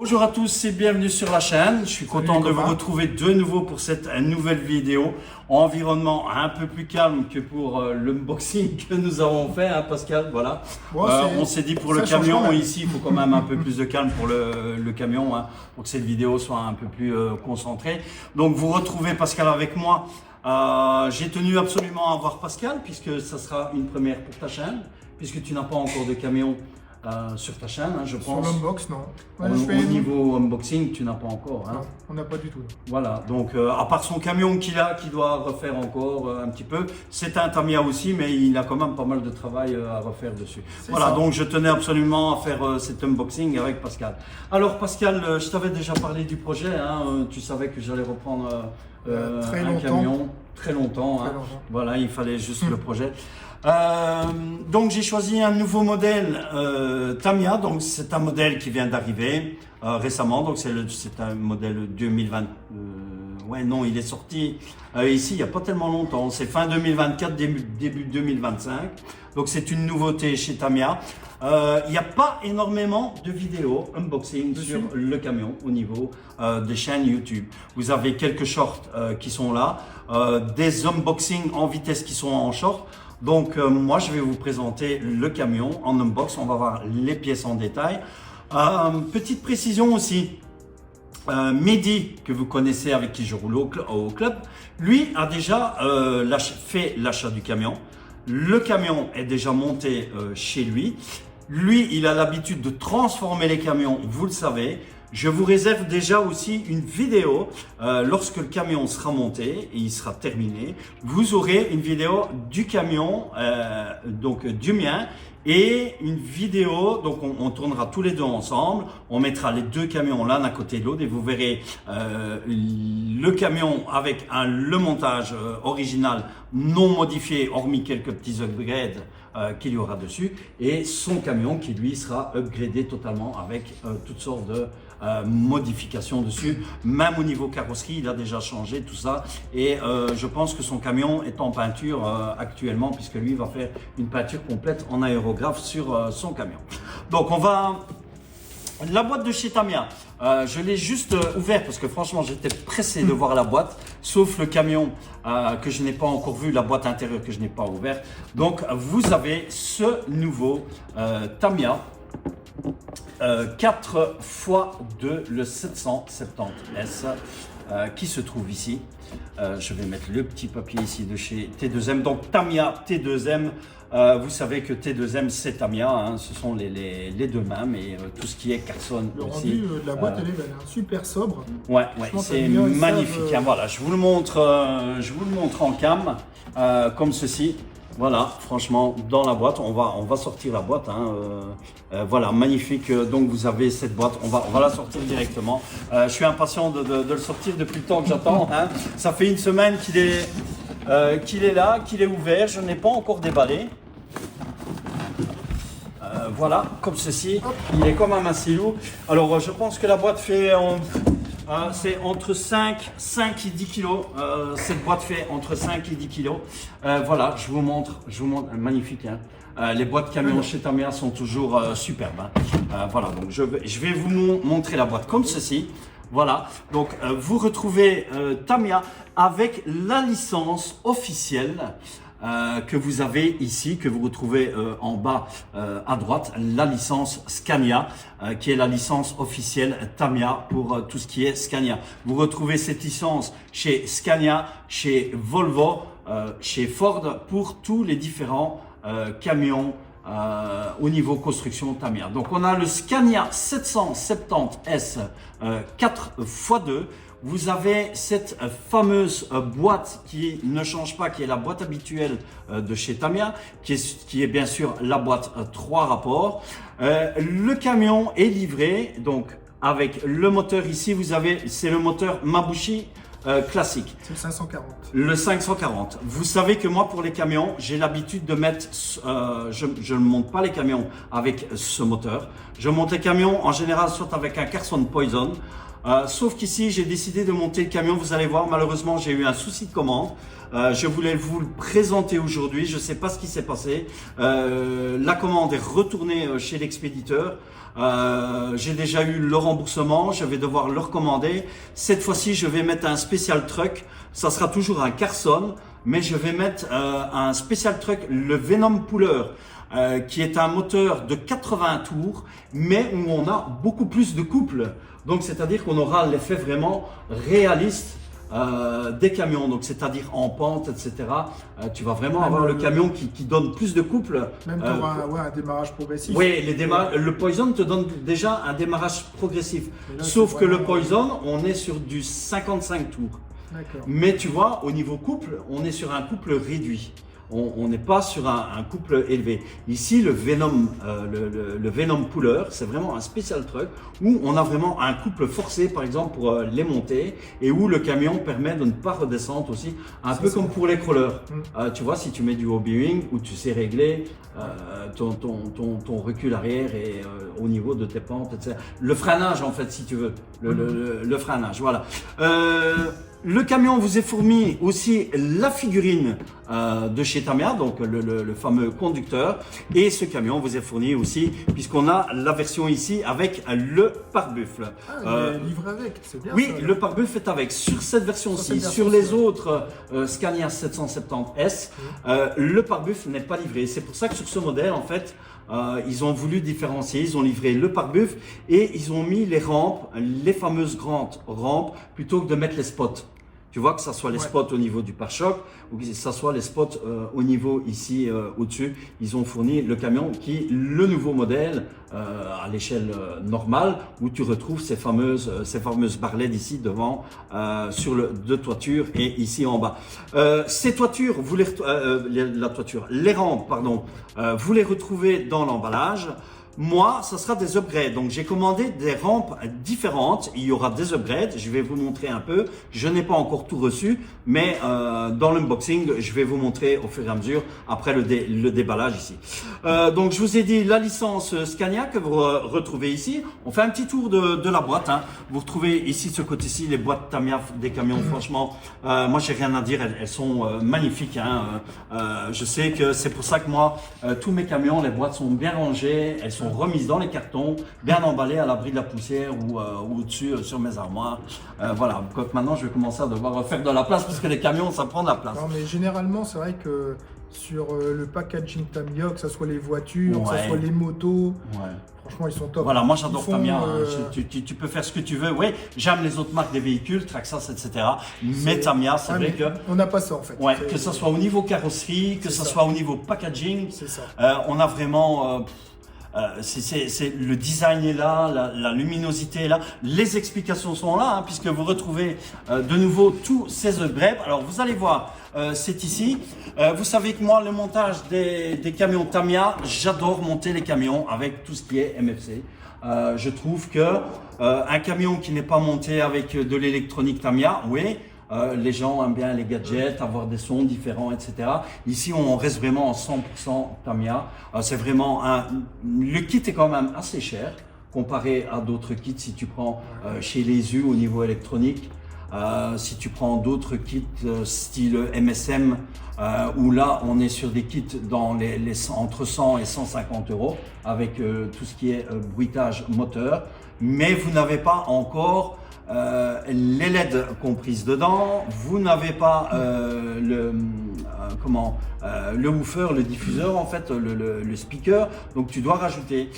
Bonjour à tous et bienvenue sur la chaîne. Je suis content de vous retrouver de nouveau pour cette nouvelle vidéo. Environnement un peu plus calme que pour l'unboxing que nous avons fait, hein, Pascal. Voilà. On s'est dit pour le camion, ici il faut quand même un peu plus de calme pour le camion, hein, pour que cette vidéo soit un peu plus concentrée. Donc vous retrouvez Pascal avec moi. J'ai tenu absolument à voir Pascal puisque ça sera une première pour ta chaîne, puisque tu n'as pas encore de camion sur ta chaîne, hein, je pense. Sur l'unbox, non. Ouais, au niveau unboxing, tu n'as pas encore. Hein. Non, on n'a pas du tout. Voilà, donc à part son camion qu'il a, qui doit refaire encore un petit peu, c'est un Tamiya aussi, mais il a quand même pas mal de travail à refaire dessus. Voilà, donc je tenais absolument à faire cet unboxing avec Pascal. Alors Pascal, je t'avais déjà parlé du projet, hein, tu savais que j'allais reprendre un camion très longtemps. Hein. Voilà, il fallait juste le projet. Donc j'ai choisi un nouveau modèle Tamiya, donc c'est un modèle qui vient d'arriver récemment, donc c'est un modèle 2020, ouais non il est sorti ici il n'y a pas tellement longtemps, c'est fin 2024, début 2025, donc c'est une nouveauté chez Tamiya. Il n'y a pas énormément de vidéos unboxing sur le camion au niveau des chaînes YouTube. Vous avez quelques shorts qui sont là, des unboxings en vitesse qui sont en short. Donc moi je vais vous présenter le camion en unbox, on va voir les pièces en détail. Petite précision aussi, Mehdi, que vous connaissez avec qui je roule au club, lui a déjà fait l'achat du camion. Le camion est déjà monté chez lui. Lui, il a l'habitude de transformer les camions, vous le savez. Je vous réserve déjà aussi une vidéo lorsque le camion sera monté et il sera terminé. Vous aurez une vidéo du camion, donc du mien, et une vidéo, donc on tournera tous les deux ensemble. On mettra les deux camions l'un à côté de l'autre et vous verrez le camion avec le montage original non modifié, hormis quelques petits upgrades qu'il y aura dessus, et son camion qui lui sera upgradé totalement avec toutes sortes de modifications dessus, même au niveau carrosserie il a déjà changé tout ça, et je pense que son camion est en peinture actuellement, puisque lui va faire une peinture complète en aérographe sur son camion. Donc on va... La boîte de chez Tamiya, je l'ai juste ouvert parce que franchement j'étais pressé de voir la boîte, sauf le camion que je n'ai pas encore vu, la boîte intérieure que je n'ai pas ouverte. Donc vous avez ce nouveau Tamiya 4x2, le 770S, qui se trouve ici. Je vais mettre le petit papier ici de chez T2M, donc Tamiya T2M. Vous savez que T2M c'est Tamiya, hein, ce sont les deux mêmes, et tout ce qui est Carson le aussi. rendu de la boîte elle est super sobre. Ouais, c'est magnifique. Hein, voilà, je vous le montre en cam, comme ceci. Voilà, franchement, dans la boîte, on va sortir la boîte. Hein, voilà, magnifique. Donc vous avez cette boîte, on va la sortir directement. Je suis impatient de le sortir depuis le temps que j'attends. Hein. Ça fait une semaine qu'il est là, qu'il est ouvert. Je n'ai pas encore déballé. Voilà, comme ceci. Il est quand même assez lourd. Alors, je pense que la boîte fait... c'est entre 5 et 10 kilos. Cette boîte fait entre 5 et 10 kilos. Voilà, je vous montre, magnifique. Hein. Les boîtes camions chez Tamiya sont toujours superbes. Hein. Voilà, donc je vais vous montrer la boîte comme ceci. Voilà, donc vous retrouvez Tamiya avec la licence officielle que vous avez ici, que vous retrouvez en bas à droite, la licence Scania, qui est la licence officielle Tamiya pour tout ce qui est Scania. Vous retrouvez cette licence chez Scania, chez Volvo, chez Ford, pour tous les différents camions au niveau construction Tamiya. Donc on a le Scania 770S 4x2. Vous avez cette fameuse boîte qui ne change pas, qui est la boîte habituelle de chez Tamiya, qui est bien sûr la boîte 3 rapports. Le camion est livré donc avec le moteur ici. Vous avez, c'est le moteur Mabuchi classique. C'est le 540. Le 540. Vous savez que moi, pour les camions, j'ai l'habitude de mettre... je ne monte pas les camions avec ce moteur. Je monte les camions en général soit avec un Carson Poison, Sauf qu'ici, j'ai décidé de monter le camion. Vous allez voir, malheureusement, j'ai eu un souci de commande. Je voulais vous le présenter aujourd'hui. Je ne sais pas ce qui s'est passé. La commande est retournée chez l'expéditeur. J'ai déjà eu le remboursement. Je vais devoir le recommander. Cette fois-ci, je vais mettre un spécial truck. Ça sera toujours un Carson, mais je vais mettre un spécial truck, le Venom Puller. Qui est un moteur de 80 tours, mais où on a beaucoup plus de couple. Donc, c'est-à-dire qu'on aura l'effet vraiment réaliste des camions. Donc, c'est-à-dire en pente, etc. Tu vas vraiment avoir le camion qui donne plus de couple. Même tu auras un démarrage progressif. Oui, le Poison te donne déjà un démarrage progressif. Là, sauf que le Poison, on est sur du 55 tours. Mais tu vois, au niveau couple, on est sur un couple réduit. On n'est pas sur un couple élevé. Ici, le Venom, le Venom Puller, c'est vraiment un spécial truck où on a vraiment un couple forcé, par exemple, pour les monter et où le camion permet de ne pas redescendre aussi, un peu comme pour les crawlers. Tu vois, si tu mets du hobby-wing où tu sais régler ton recul arrière et au niveau de tes pentes, etc. Le freinage, en fait, si tu veux. Le freinage, voilà. Le camion vous est fourni aussi la figurine de chez Tamiya, donc le fameux conducteur. Et ce camion vous est fourni aussi, puisqu'on a la version ici avec le pare-buffle. Il est livré avec, c'est bien. Oui, ça, le pare-buffle est avec. Sur cette version-ci, sur les autres Scania 770S, le pare-buffle n'est pas livré. C'est pour ça que sur ce modèle, en fait, ils ont voulu différencier, ils ont livré le pare-buffle et ils ont mis les rampes, les fameuses grandes rampes, plutôt que de mettre les spots. Tu vois, que ça soit les spots au niveau du pare-choc ou que ça soit les spots au niveau ici au-dessus. Ils ont fourni le camion qui est le nouveau modèle à l'échelle normale où tu retrouves ces fameuses barres LED ici devant sur le deux toitures et ici en bas. Ces toitures, les rampes, pardon, vous les retrouvez dans l'emballage. Moi, ça sera des upgrades. Donc, j'ai commandé des rampes différentes. Il y aura des upgrades. Je vais vous montrer un peu. Je n'ai pas encore tout reçu, mais dans l'unboxing, je vais vous montrer au fur et à mesure après le déballage ici. Donc, je vous ai dit la licence Scania que vous retrouvez ici. On fait un petit tour de la boîte. Hein. Vous retrouvez ici, ce côté-ci, les boîtes Tamiya des camions. Franchement, moi, j'ai rien à dire. Elles sont magnifiques. Hein. Je sais que c'est pour ça que moi, tous mes camions, les boîtes sont bien rangées. Elles sont remises dans les cartons, bien emballées à l'abri de la poussière ou au-dessus sur mes armoires. Voilà, quoique maintenant je vais commencer à devoir faire de la place parce que les camions ça prend de la place. Non, mais généralement c'est vrai que sur le packaging Tamiya, que ce soit les voitures, que ce soit les motos, franchement ils sont top. Voilà, moi j'adore Tamiya, tu peux faire ce que tu veux. Oui, j'aime les autres marques des véhicules, Traxxas, etc. Mais Tamiya, c'est vrai que... On n'a pas ça en fait. Ouais, que ce soit au niveau carrosserie, que ce soit au niveau packaging, on a vraiment... c'est le design est là, la luminosité est là, les explications sont là, hein, puisque vous retrouvez de nouveau tous ces upgrades. Alors vous allez voir, c'est ici. Vous savez que moi, le montage des camions Tamiya, j'adore monter les camions avec tout ce qui est MFC. Je trouve que un camion qui n'est pas monté avec de l'électronique Tamiya, oui. Les gens aiment bien les gadgets, avoir des sons différents, etc. Ici, on reste vraiment en 100% Tamiya. C'est vraiment le kit est quand même assez cher comparé à d'autres kits. Si tu prends chez les U au niveau électronique, si tu prends d'autres kits style MSM, où là, on est sur des kits dans entre 100 et 150 euros avec tout ce qui est bruitage moteur, mais vous n'avez pas encore les LED comprises dedans, vous n'avez pas le woofer, le diffuseur en fait, le speaker, donc tu dois rajouter.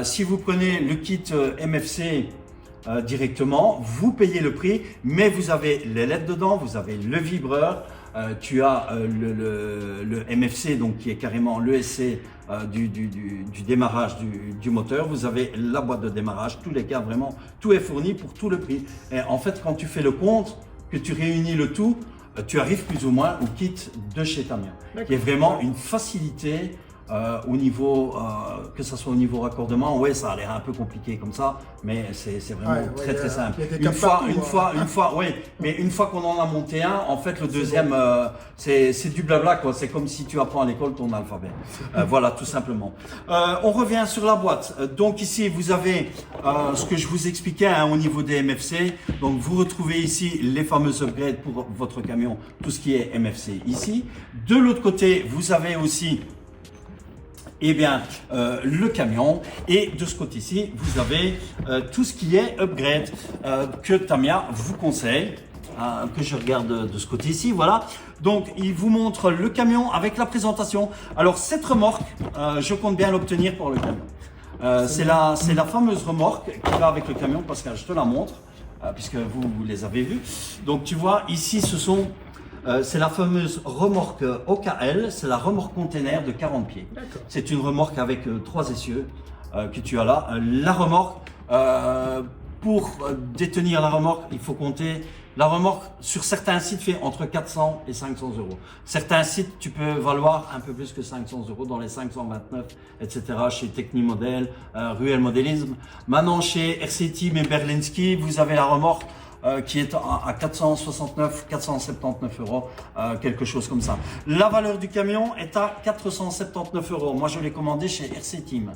Si vous prenez le kit MFC directement, vous payez le prix, mais vous avez les LED dedans, vous avez le vibreur, tu as le MFC, donc qui est carrément l'ESC du démarrage du moteur. Vous avez la boîte de démarrage, tous les cas, vraiment, tout est fourni pour tout le prix. Et en fait, quand tu fais le compte, que tu réunis le tout, tu arrives plus ou moins au kit de chez Tamiya, qui est vraiment une facilité Au niveau, que ce soit au niveau raccordement, ouais, ça a l'air un peu compliqué comme ça, mais c'est vraiment très simple. Une fois qu'on en a monté un, en fait, le deuxième, c'est du blabla, quoi. C'est comme si tu apprends à l'école ton alphabet. Voilà, tout simplement. On revient sur la boîte. Donc ici, vous avez ce que je vous expliquais hein, au niveau des MFC. Donc vous retrouvez ici les fameux upgrades pour votre camion, tout ce qui est MFC ici. De l'autre côté, vous avez aussi le camion, et de ce côté-ci, vous avez tout ce qui est upgrade que Tamiya vous conseille, que je regarde de ce côté-ci, voilà. Donc, il vous montre le camion avec la présentation. Alors, cette remorque, je compte bien l'obtenir pour le camion. C'est la fameuse remorque qui va avec le camion, Pascal, je te la montre, puisque vous les avez vus. Donc, tu vois, ici, c'est la fameuse remorque OKL, c'est la remorque container de 40 pieds. C'est une remorque avec 3 essieux que tu as là. La remorque, pour détenir la remorque, il faut compter. La remorque, sur certains sites, fait entre 400 et 500 euros. Certains sites, tu peux valoir un peu plus que 500 euros, dans les 529, etc. Chez Technimodel, Ruel Modélisme. Maintenant, chez RC Team et Berlinski, vous avez la remorque qui est à 469, 479 euros, quelque chose comme ça. La valeur du camion est à 479 euros. Moi, je l'ai commandé chez RC Team.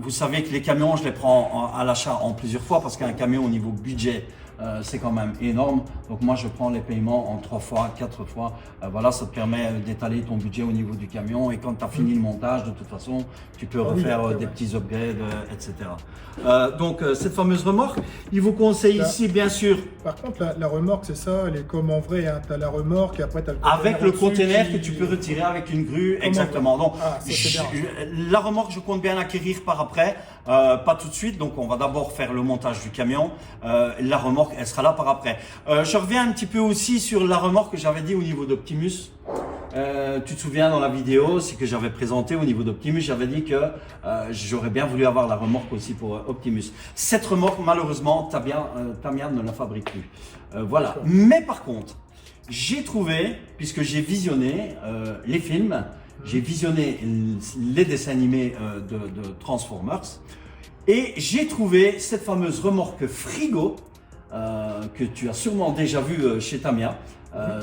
Vous savez que les camions, je les prends à l'achat en plusieurs fois parce qu'un camion au niveau budget, c'est quand même énorme. Donc moi, je prends les paiements en 3 fois, 4 fois. Voilà, ça te permet d'étaler ton budget au niveau du camion. Et quand tu as fini le montage, de toute façon, tu peux refaire des petits upgrades, etc. Donc, cette fameuse remorque, il vous conseille ici, bien sûr. Par contre, la remorque, c'est ça, elle est comme en vrai. Hein. Tu as la remorque et après, tu as le conteneur. Avec le container que tu peux retirer avec une grue, exactement. Donc, la remorque, je compte bien l'acquérir par après. Pas tout de suite, donc on va d'abord faire le montage du camion. La remorque, elle sera là par après. Je reviens un petit peu aussi sur la remorque que j'avais dit au niveau d'Optimus. Tu te souviens dans la vidéo, c'est que j'avais présenté au niveau d'Optimus, j'avais dit que j'aurais bien voulu avoir la remorque aussi pour Optimus. Cette remorque, malheureusement, Tamiya ne la fabrique plus. Voilà. Mais par contre, j'ai trouvé, puisque j'ai visionné les films, j'ai visionné les dessins animés de Transformers, et j'ai trouvé cette fameuse remorque frigo que tu as sûrement déjà vue chez Tamiya.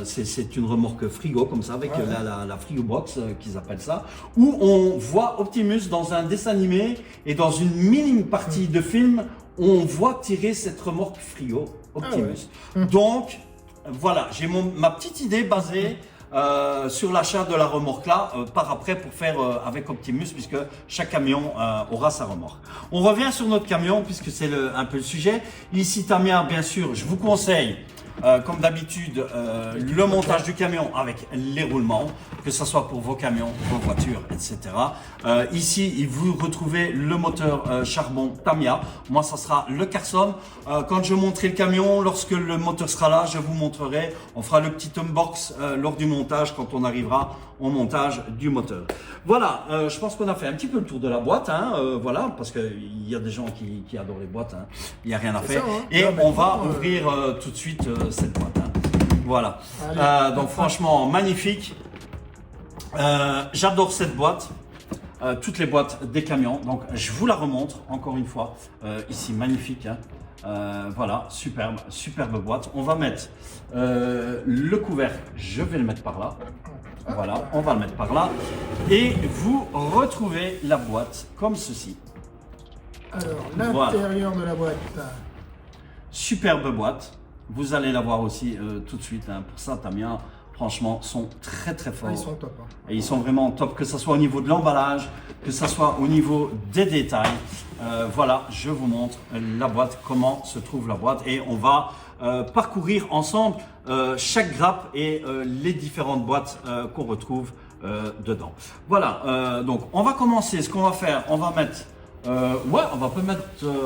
C'est une remorque frigo comme ça avec la frigo box qu'ils appellent ça, où on voit Optimus dans un dessin animé et dans une minime partie de film, on voit tirer cette remorque frigo Optimus. Donc voilà, j'ai ma petite idée basée sur l'achat de la remorque là par après pour faire avec Optimus, puisque chaque camion aura sa remorque. On revient sur notre camion puisque c'est un peu le sujet. Ici Tamiya, bien sûr, je vous conseille comme d'habitude le montage du camion avec les roulements, que ce soit pour vos camions, vos voitures, etc. Ici, vous retrouvez le moteur charbon Tamiya. Moi, ça sera le Carson. Quand je monterai le camion, lorsque le moteur sera là, je vous montrerai. On fera le petit unbox lors du montage quand on arrivera au montage du moteur. Voilà, je pense qu'on a fait un petit peu le tour de la boîte. Voilà, parce qu'il y a des gens qui adorent les boîtes. Il n'y a rien à faire. Et on va ouvrir tout de suite cette boîte. Voilà. Donc franchement, magnifique. J'adore cette boîte. Toutes les boîtes des camions. Donc je vous la remontre encore une fois. Ici, magnifique. Voilà, superbe boîte. On va mettre le couvercle. Je vais le mettre par là. Voilà, on va le mettre par là. Et vous retrouvez la boîte comme ceci. Alors, l'intérieur de la boîte. Superbe boîte. Vous allez la voir aussi tout de suite. Pour ça, Tamiya, franchement, sont très forts. Ils sont top. Et ils sont vraiment top, que ce soit au niveau de l'emballage, que ce soit au niveau des détails. Voilà, je vous montre la boîte, comment se trouve la boîte. Et on va parcourir ensemble chaque grappe et les différentes boîtes qu'on retrouve dedans. Voilà, donc on va commencer. Ce qu'on va faire, on va mettre... on va peut mettre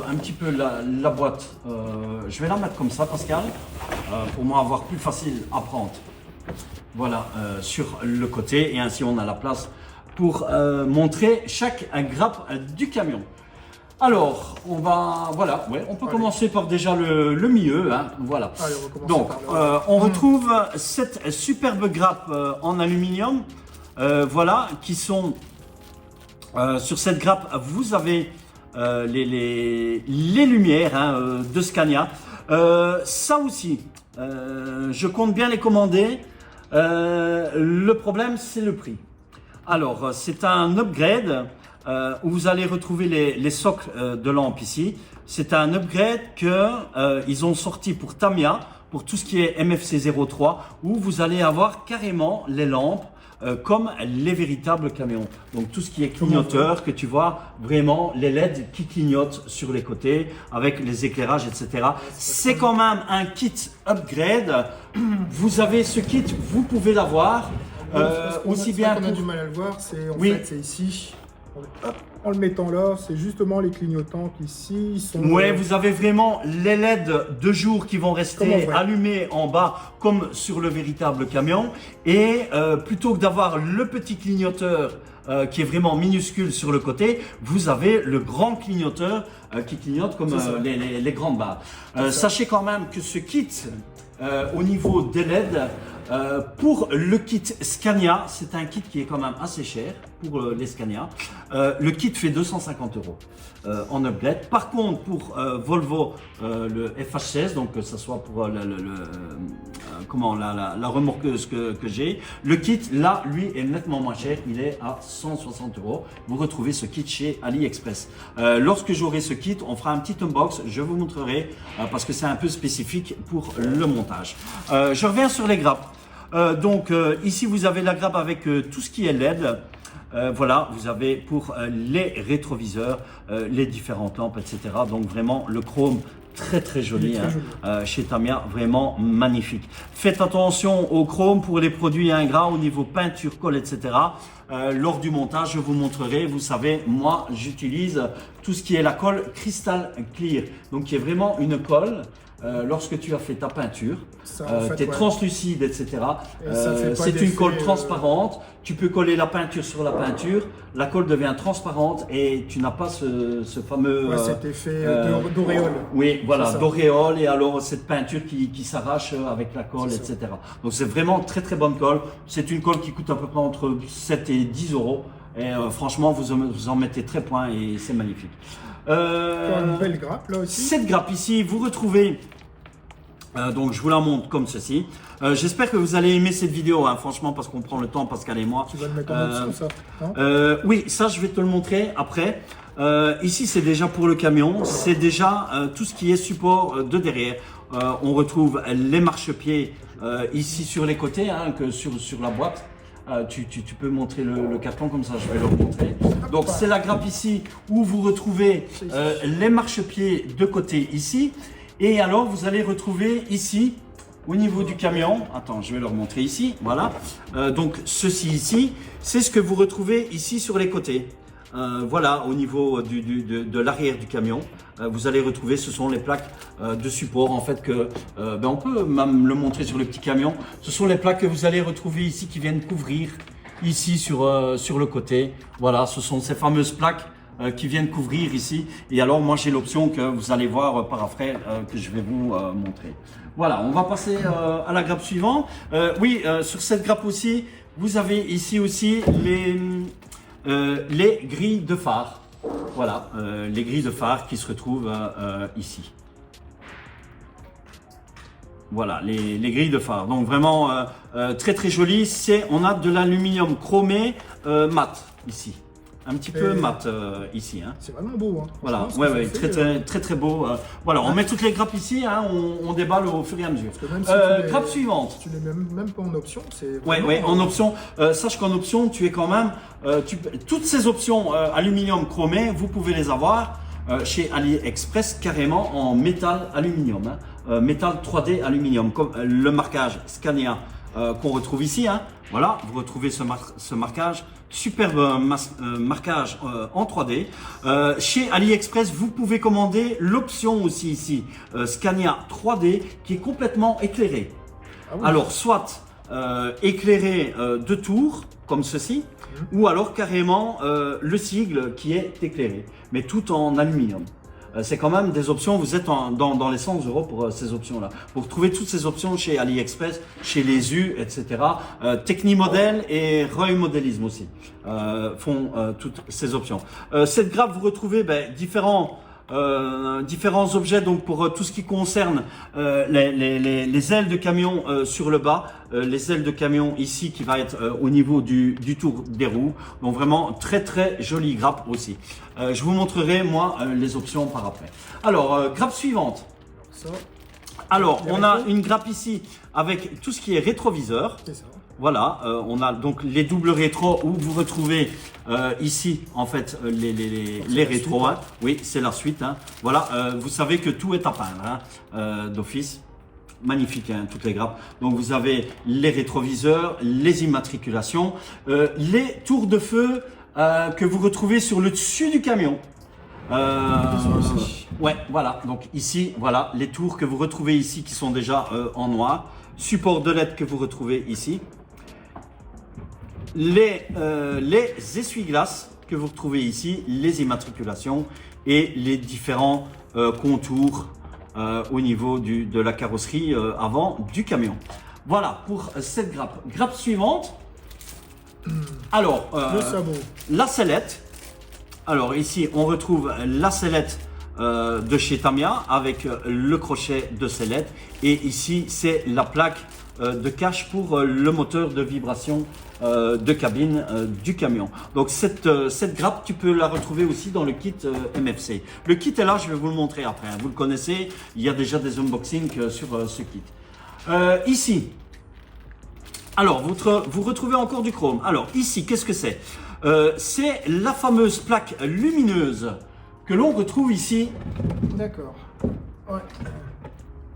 un petit peu la boîte. Je vais la mettre comme ça, Pascal, pour moi avoir plus facile à prendre. Voilà, sur le côté, et ainsi on a la place pour montrer chaque grappe du camion. Alors, on va, voilà, on peut commencer par déjà le milieu, voilà. Allez, donc, on retrouve cette superbe grappe en aluminium. voilà, qui sont sur cette grappe. Vous avez les lumières hein, de Scania. Ça aussi, je compte bien les commander. Le problème, c'est le prix. Alors, c'est un upgrade où vous allez retrouver les socles de lampes ici. C'est un upgrade que ils ont sorti pour Tamiya, pour tout ce qui est MFC 03, où vous allez avoir carrément les lampes comme les véritables camions. Donc tout ce qui est clignoteur, que tu vois vraiment les LED qui clignotent sur les côtés avec les éclairages, etc. C'est quand même un kit upgrade. Vous avez ce kit, vous pouvez l'avoir. Aussi bien on a pour... du mal à le voir, c'est en fait c'est ici. Hop, en le mettant là, c'est justement les clignotants qui ici sont. Ouais, vous avez vraiment les LED de jour qui vont rester allumés en bas comme sur le véritable camion. Et plutôt que d'avoir le petit clignoteur qui est vraiment minuscule sur le côté, vous avez le grand clignoteur qui clignote comme les grandes barres. Sachez quand même que ce kit au niveau des LED, pour le kit Scania, c'est un kit qui est quand même assez cher pour les Scania. Le kit fait 250 € en upgrade. Par contre, pour Volvo, le FH16, donc que ce soit pour la remorqueuse que j'ai, le kit là, lui, est nettement moins cher. Il est à 160 €. Vous retrouvez ce kit chez AliExpress. Lorsque j'aurai ce kit, on fera un petit unbox. Je vous montrerai parce que c'est un peu spécifique pour le montage. Je reviens sur les grappes. Ici vous avez la grappe avec tout ce qui est LED. Voilà, vous avez pour les rétroviseurs, les différentes lampes, etc. Donc vraiment le chrome très joli, chez Tamiya, vraiment magnifique. Faites attention au chrome pour les produits ingrats au niveau peinture, colle, etc. Lors du montage, je vous montrerai. Vous savez, moi j'utilise tout ce qui est la colle Crystal Clear, donc qui est vraiment une colle. Lorsque tu as fait ta peinture, tu es translucide, etc. C'est une colle transparente. Tu peux coller la peinture sur la peinture. La colle devient transparente et tu n'as pas ce fameux… cet effet d'auréole. Oui, voilà, d'auréole et alors cette peinture qui s'arrache avec la colle, etc. Donc c'est vraiment très bonne colle. C'est une colle qui coûte à peu près entre 7 et 10 €. Et franchement, vous en mettez très point et c'est magnifique. Une belle grappe là aussi. Cette grappe ici, vous retrouvez, donc je vous la montre comme ceci. J'espère que vous allez aimer cette vidéo, hein, franchement, parce qu'on prend le temps, Pascal et moi. Tu vas le mettre en option, ça oui, ça je vais te le montrer après. Ici c'est déjà pour le camion, c'est déjà tout ce qui est support de derrière. On retrouve les marchepieds ici sur les côtés, hein, que sur la boîte. Tu peux montrer le carton comme ça, je vais le remontrer. Donc c'est la grappe ici où vous retrouvez les marchepieds de côté ici. Et alors vous allez retrouver ici au niveau du camion, attends je vais le remontrer ici, voilà. Donc ceci ici, c'est ce que vous retrouvez ici sur les côtés. Voilà, au niveau de l'arrière du camion, vous allez retrouver, ce sont les plaques de support en fait que, on peut même le montrer sur le petit camion. Ce sont les plaques que vous allez retrouver ici qui viennent couvrir ici sur le côté. Voilà, ce sont ces fameuses plaques qui viennent couvrir ici. Et alors moi j'ai l'option que vous allez voir par après que je vais vous montrer. Voilà, on va passer à la grappe suivante. Sur cette grappe aussi, vous avez ici aussi les grilles de phare. Voilà, les grilles de phare qui se retrouvent ici. Voilà, les grilles de phare. Donc vraiment très joli. On a de l'aluminium chromé mat ici. Un petit peu mat ici. Hein. C'est vraiment beau. Hein. Voilà, très beau. Voilà, on met toutes les grappes ici, hein, on déballe au fur et à mesure. Grappe suivante. Tu les mets même pas en option. En option. Sache qu'en option, tu es quand même. Toutes ces options aluminium chromé, vous pouvez les avoir chez AliExpress carrément en métal aluminium. Hein, métal 3D aluminium, comme le marquage Scania qu'on retrouve ici. Hein. Voilà, vous retrouvez ce marquage. Superbe marquage en 3D. Chez AliExpress, vous pouvez commander l'option aussi ici, Scania 3D, qui est complètement éclairée. Ah oui. Alors, soit éclairé de tours, comme ceci, ou alors carrément le sigle qui est éclairé, mais tout en aluminium. c'est quand même des options, vous êtes dans les 100 € pour ces options-là. Vous retrouvez toutes ces options chez AliExpress, chez Les U, etc. Technimodel et Roy Modélisme aussi font toutes ces options. Cette grappe, vous retrouvez différents objets donc pour tout ce qui concerne les ailes de camion sur le bas, les ailes de camion ici qui va être au niveau du tour des roues, donc vraiment très très jolie grappe aussi. Je vous montrerai moi les options par après. Alors grappe suivante. Alors on a une grappe ici avec tout ce qui est rétroviseur. C'est ça. Voilà, on a donc les doubles rétros où vous retrouvez ici en fait les rétros. Hein. Oui, c'est la suite. Hein. Voilà, vous savez que tout est à peindre d'office. Magnifique, hein, toutes les grappes. Donc vous avez les rétroviseurs, les immatriculations, les tours de feu que vous retrouvez sur le dessus du camion. Ouais, voilà. Donc ici, voilà les tours que vous retrouvez ici qui sont déjà en noir. Support de LED que vous retrouvez ici. Les essuie-glaces que vous retrouvez ici, les immatriculations et les différents contours au niveau de la carrosserie avant du camion. Voilà pour cette grappe. Grappe suivante. Alors, le sabot. La sellette. Alors ici, on retrouve la sellette de chez Tamiya avec le crochet de sellette. Et ici, c'est la plaque de cache pour le moteur de vibration de cabine du camion. Donc cette grappe, tu peux la retrouver aussi dans le kit MFC. Le kit est là, je vais vous le montrer après. Hein. Vous le connaissez, il y a déjà des unboxings sur ce kit. Ici, alors vous retrouvez encore du chrome. Alors ici, qu'est-ce que c'est? C'est la fameuse plaque lumineuse que l'on retrouve ici. D'accord. Ouais.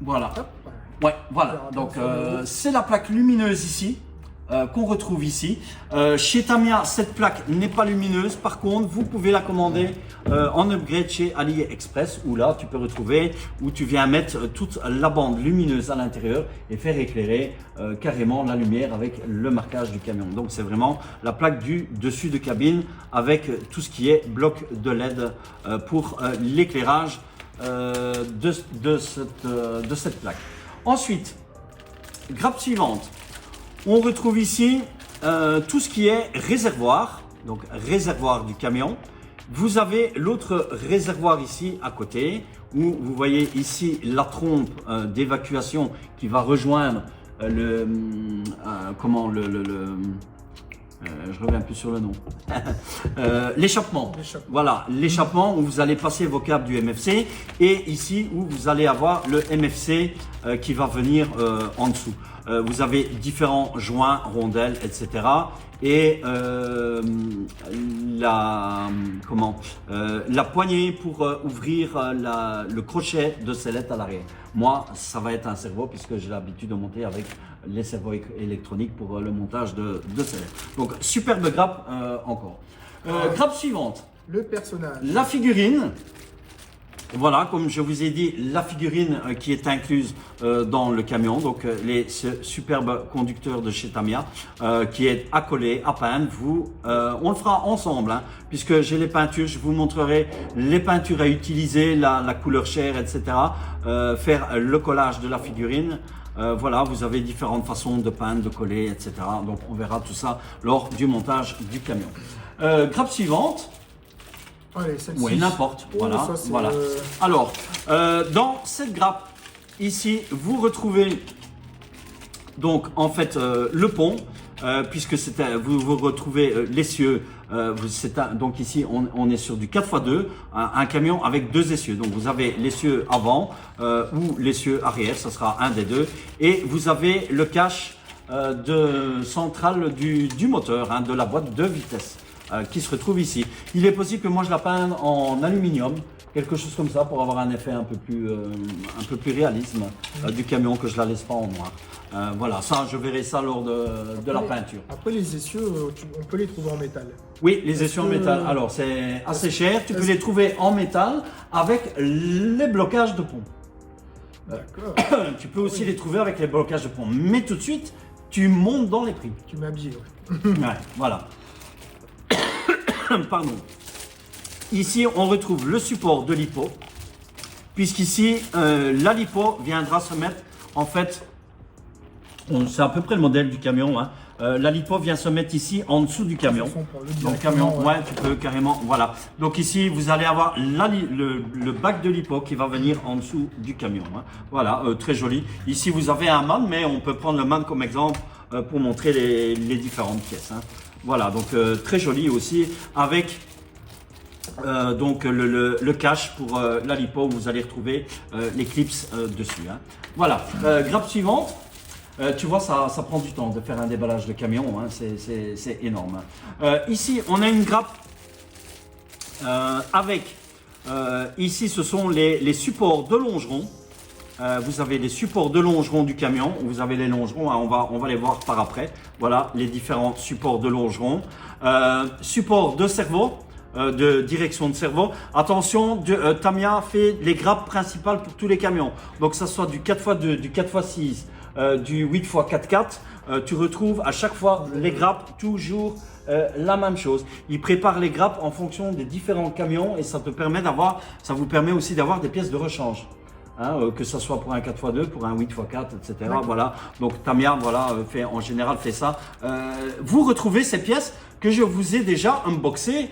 Voilà. Hop. Ouais, voilà. Donc c'est la plaque lumineuse ici qu'on retrouve ici. Chez Tamiya, cette plaque n'est pas lumineuse. Par contre, vous pouvez la commander en upgrade chez AliExpress où là tu peux retrouver, où tu viens mettre toute la bande lumineuse à l'intérieur et faire éclairer carrément la lumière avec le marquage du camion. Donc c'est vraiment la plaque du dessus de cabine avec tout ce qui est bloc de LED pour l'éclairage de cette plaque. Ensuite, grappe suivante, on retrouve ici tout ce qui est réservoir, donc réservoir du camion. Vous avez l'autre réservoir ici à côté, où vous voyez ici la trompe d'évacuation qui va rejoindre je reviens plus sur le nom. L'échappement. Voilà, l'échappement où vous allez passer vos câbles du MFC et ici où vous allez avoir le MFC qui va venir en dessous. Vous avez différents joints, rondelles, etc. Et la poignée pour ouvrir le crochet de sellette à l'arrière. Moi, ça va être un servot puisque j'ai l'habitude de monter avec les servos électroniques pour le montage de sellette. Donc, superbe grappe encore. Grappe suivante. Le personnage. La figurine. Voilà, comme je vous ai dit, la figurine qui est incluse dans le camion, donc ce superbe conducteur de chez Tamiya qui est accolé, à peindre. On le fera ensemble, hein, puisque j'ai les peintures, je vous montrerai les peintures à utiliser, la couleur chair, etc. Faire le collage de la figurine. Voilà, vous avez différentes façons de peindre, de coller, etc. Donc on verra tout ça lors du montage du camion. Grappe suivante. Allez, oui, n'importe. Voilà, ça, voilà. Alors, dans cette grappe, ici, vous retrouvez donc en fait le pont, puisque vous retrouvez l'essieu. Donc ici, on est sur du 4x2, un camion avec deux essieux. Donc vous avez l'essieu avant ou l'essieu arrière, ce sera un des deux. Et vous avez le cache central du moteur, hein, de la boîte de vitesse. Qui se retrouve ici. Il est possible que moi je la peinte en aluminium, quelque chose comme ça pour avoir un effet un peu plus réalisme du camion, que je la laisse pas en noir. Voilà, ça je verrai ça lors de la peinture. Après les essieux, on peut les trouver en métal. Oui, les essieux en métal. Alors c'est assez cher, tu peux les trouver en métal avec les blocages de pont. D'accord. Tu peux aussi les trouver avec les blocages de pont, mais tout de suite tu montes dans les prix. Tu m'habilles. Ouais, voilà. Pardon. Ici, on retrouve le support de l'hippo. puisqu'ici, la lipo viendra se mettre, en fait, c'est à peu près le modèle du camion, hein. La lipo vient se mettre ici en dessous du camion. Donc le camion, ouais, tu peux carrément, voilà. Donc ici, vous allez avoir le bac de lipo qui va venir en dessous du camion, hein. Voilà, très joli. Ici, vous avez un man, mais on peut prendre le man comme exemple pour montrer les différentes pièces, hein. Voilà, donc très joli aussi avec donc le cache pour la lipo où vous allez retrouver les clips dessus, hein. Voilà, grappe suivante. Tu vois, ça prend du temps de faire un déballage de camion, hein, c'est énorme. Ici, on a une grappe avec, ici, ce sont les supports de longeron. Vous avez les supports de longeron du camion, vous avez les longerons, hein, on va les voir par après. Voilà, les différents supports de longeron. Support de cerveau. De direction de cerveau. Attention, Tamiya fait les grappes principales pour tous les camions. Donc, ça soit du 4x2, du 4x6, du 8x4x4, tu retrouves à chaque fois les grappes toujours la même chose. Ils préparent les grappes en fonction des différents camions et ça vous permet aussi d'avoir des pièces de rechange. Hein, que ce soit pour un 4x2, pour un 8x4, etc. Voilà. Donc Tamiya, voilà, en général fait ça. Vous retrouvez ces pièces que je vous ai déjà unboxées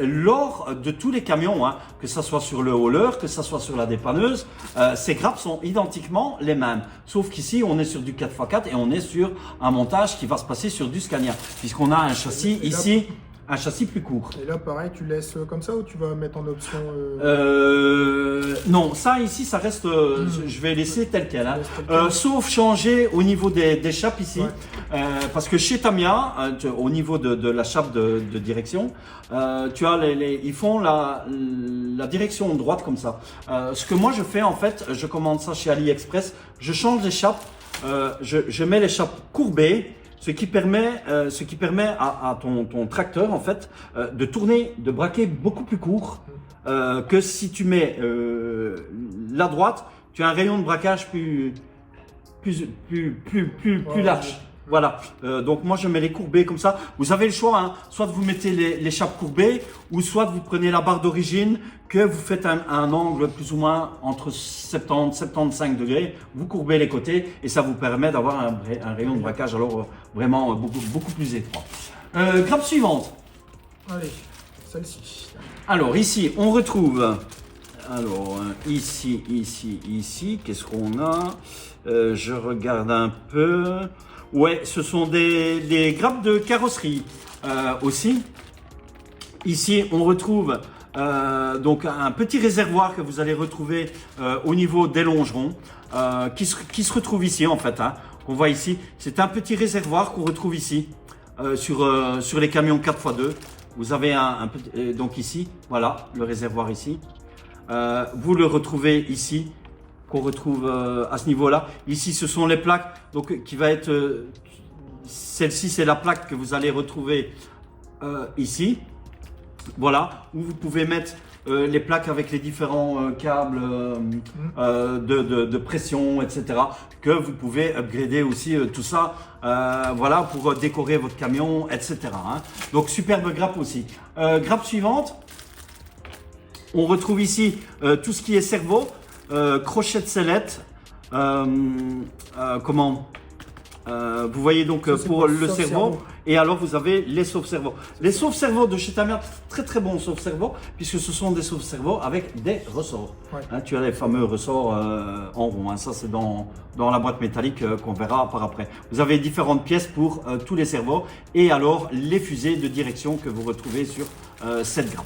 lors de tous les camions, hein, que ce soit sur le hauler, que ce soit sur la dépanneuse. Ces grappes sont identiquement les mêmes. Sauf qu'ici, on est sur du 4x4 et on est sur un montage qui va se passer sur du Scania. Puisqu'on a un châssis ici. Un châssis plus court. Et là, pareil, tu laisses comme ça ou tu vas mettre en option Non, ça ici, ça reste. Je vais laisser tel quel. Hein. Sauf changer au niveau des chapes ici. Ouais. Parce que chez Tamiya, au niveau de la chape de direction, tu as ils font la direction droite comme ça. Ce que moi je fais en fait, je commande ça chez AliExpress. Je change les chapes. Je mets les chapes courbées. Ce qui permet à ton tracteur en fait de tourner, de braquer beaucoup plus court que si tu mets la droite, tu as un rayon de braquage plus large. Voilà, donc moi je mets les courbés comme ça. Vous avez le choix, hein. Soit vous mettez les chapes courbées ou soit vous prenez la barre d'origine que vous faites un angle plus ou moins entre 70 75 degrés. Vous courbez les côtés et ça vous permet d'avoir un rayon de braquage alors vraiment beaucoup plus étroit. Grappe suivante. Allez, celle-ci. Alors ici on retrouve, alors ici, qu'est-ce qu'on a? Je regarde un peu. Ouais, ce sont des grappes de carrosserie aussi. Ici, on retrouve donc un petit réservoir que vous allez retrouver au niveau des longerons qui se retrouve ici en fait. Hein, qu'on voit ici, c'est un petit réservoir qu'on retrouve ici sur les camions 4x2. Vous avez un petit, donc ici, voilà, le réservoir ici. Vous le retrouvez ici. Qu'on retrouve à ce niveau-là. Ici, ce sont les plaques. Donc, qui va être celle-ci, c'est la plaque que vous allez retrouver ici. Voilà, où vous pouvez mettre les plaques avec les différents câbles de pression, etc. Que vous pouvez upgrader aussi tout ça. Voilà, pour décorer votre camion, etc. Hein. Donc, superbe grappe aussi. Grappe suivante. On retrouve ici tout ce qui est cerveau. Crochet de sellette, vous voyez donc pour le cerveau et alors vous avez les sauve-cerveaux. Les sauve-cerveaux de chez Tamiya, très très bons sauve-cerveaux puisque ce sont des sauve-cerveaux avec des ressorts. Ouais. Hein, tu as les fameux ressorts en rond, hein, ça c'est dans la boîte métallique qu'on verra par après. Vous avez différentes pièces pour tous les cerveaux et alors les fusées de direction que vous retrouvez sur cette grappe.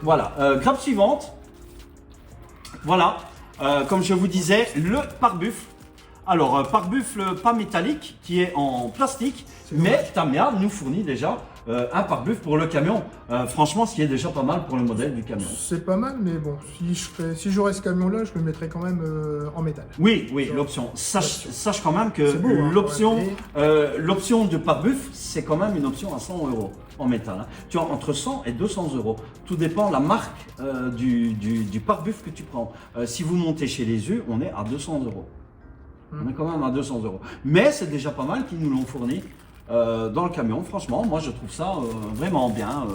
Voilà, grappe suivante, voilà. Comme je vous disais, le pare-buffle. Alors, pare-buffle pas métallique, qui est en plastique, mais Tamiya nous fournit déjà un pare-buffle pour le camion. Franchement, ce qui est déjà pas mal pour le modèle du camion. C'est pas mal, mais bon, si j'aurais ce camion-là, je le mettrais quand même en métal. Oui, l'option. Sache quand même que l'option de pare-buffle, c'est quand même une option à 100 € en métal. Hein. Tu as entre 100 et 200 €. Tout dépend de la marque du pare-buffle que tu prends. Si vous montez chez les yeux, on est à 200 €. On est quand même à 200 €. Mais c'est déjà pas mal qu'ils nous l'ont fourni dans le camion. Franchement, moi je trouve ça vraiment bien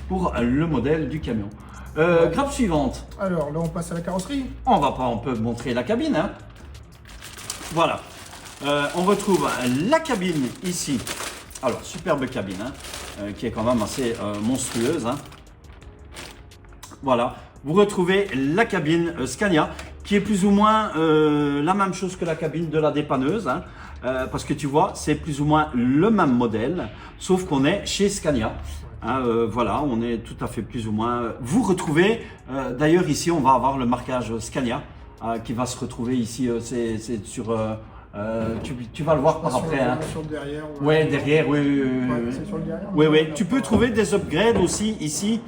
pour le modèle du camion. Grappe suivante. Alors là, on passe à la carrosserie. On peut montrer la cabine. Hein. Voilà. On retrouve la cabine ici. Alors, superbe cabine, hein, qui est quand même assez monstrueuse. Hein. Voilà. Vous retrouvez la cabine Scania, qui est plus ou moins la même chose que la cabine de la dépanneuse. Hein. Parce que tu vois, c'est plus ou moins le même modèle, sauf qu'on est chez Scania. Hein, voilà, on est tout à fait plus ou moins. Vous retrouvez, d'ailleurs ici, on va avoir le marquage Scania qui va se retrouver ici. C'est sur, tu vas le voir par après. Hein. Sur le derrière. Ouais, derrière, oui. C'est sur le derrière. Oui. Tu peux trouver des upgrades aussi ici.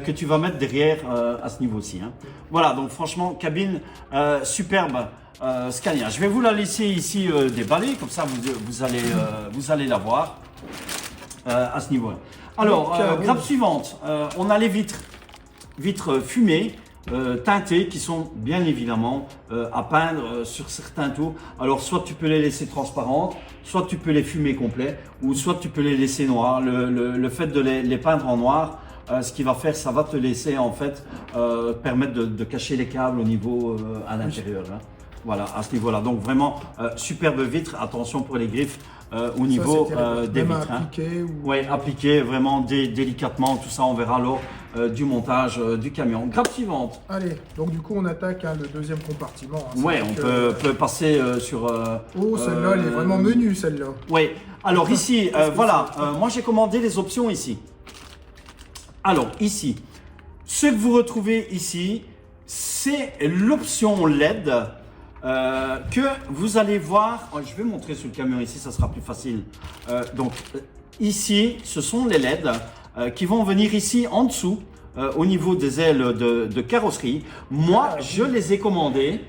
Que tu vas mettre derrière à ce niveau-ci. Hein. Voilà, donc franchement, cabine superbe Scania. Je vais vous la laisser ici déballer, comme ça vous allez la voir à ce niveau-là. Alors, grappe suivante, on a les vitres fumées, teintées, qui sont bien évidemment à peindre sur certains tours. Alors, soit tu peux les laisser transparentes, soit tu peux les fumer complets, ou soit tu peux les laisser noires. Le fait de les peindre en noir, ce qui va faire, ça va te laisser en fait permettre de cacher les câbles au niveau à l'intérieur. Hein. Voilà, à ce niveau-là. Donc vraiment superbe vitre. Attention pour les griffes au niveau des vitres. Appliqué, ou... Oui, appliqué vraiment délicatement. Tout ça, on verra lors du montage du camion. Grappe suivante. Allez, donc du coup, on attaque le deuxième compartiment. Hein. Oui, on peut passer sur. Oh, celle-là, elle est vraiment menue, celle-là. Oui. Alors ici, voilà. Moi, j'ai commandé les options ici. Alors ici, ce que vous retrouvez ici, c'est l'option LED que vous allez voir. Je vais montrer sur le camion ici, ça sera plus facile. Donc ici, ce sont les LED qui vont venir ici en dessous au niveau des ailes de carrosserie. Moi, je les ai commandés.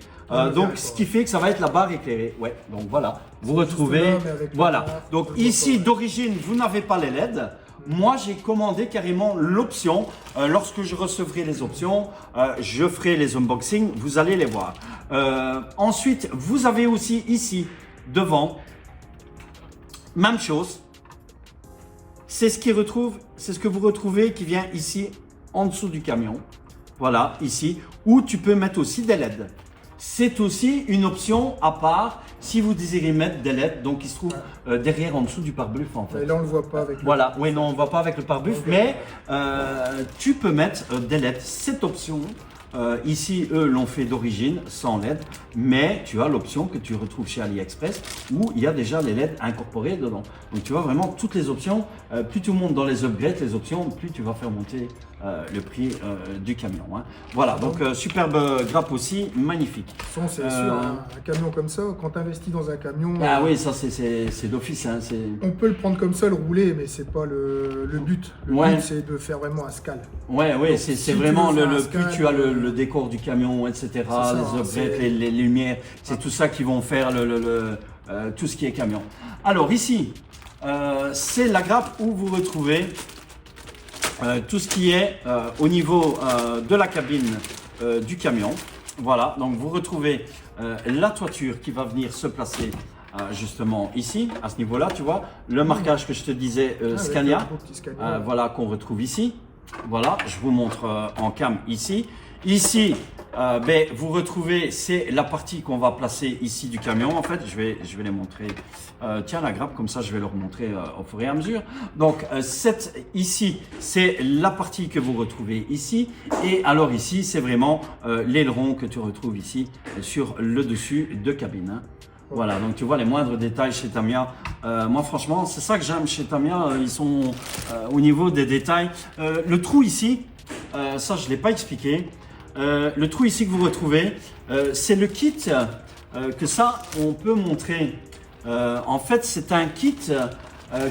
Donc, ce qui fait que ça va être la barre éclairée. Ouais, donc voilà, vous retrouvez. Voilà, donc ici, d'origine, vous n'avez pas les LED. Moi, j'ai commandé carrément l'option. Lorsque je recevrai les options, je ferai les unboxings. Vous allez les voir. Ensuite, vous avez aussi ici, devant, même chose. C'est ce que vous retrouvez qui vient ici, en dessous du camion. Voilà, ici, où tu peux mettre aussi des LED. C'est aussi une option à part si vous désirez mettre des LED, donc il se trouve derrière en dessous du pare-buff en fait. Et là on le voit pas avec le... Voilà, oui non on ne voit pas avec le pare-buff, mais tu peux mettre des LED. Cette option, ici eux l'ont fait d'origine sans LED, mais tu as l'option que tu retrouves chez AliExpress où il y a déjà les LED incorporés dedans. Donc tu vois vraiment toutes les options, plus tu montes dans les upgrades, les options, plus tu vas faire monter le prix du camion. Hein. Voilà, donc superbe grappe aussi, magnifique. C'est sûr, un camion comme ça, quand tu investis dans un camion... Ah oui, ça c'est d'office. Hein, on peut le prendre comme ça, le rouler, mais c'est pas le but. Le but c'est de faire vraiment un scale. Ouais, c'est si vraiment plus tu as le décor du camion, etc., les upgrades, les lumières, c'est tout ça qui vont faire tout ce qui est camion. Alors ici, c'est la grappe où vous retrouvez tout ce qui est au niveau de la cabine du camion. Voilà, donc vous retrouvez la toiture qui va venir se placer justement ici, à ce niveau-là, tu vois, le marquage que je te disais Scania, voilà, qu'on retrouve ici. Voilà, je vous montre en cam ici. Ici, vous retrouvez, c'est la partie qu'on va placer ici du camion. En fait, je vais les montrer. Tiens, la grappe, comme ça, je vais leur montrer au fur et à mesure. Donc, ici, c'est la partie que vous retrouvez ici. Et alors ici, c'est vraiment l'aileron que tu retrouves ici sur le dessus de cabine. Hein. Voilà, donc tu vois les moindres détails chez Tamiya. Moi, franchement, c'est ça que j'aime chez Tamiya. Ils sont au niveau des détails. Le trou ici, ça, je ne l'ai pas expliqué. Le trou ici que vous retrouvez, c'est le kit que ça, on peut montrer. En fait, c'est un kit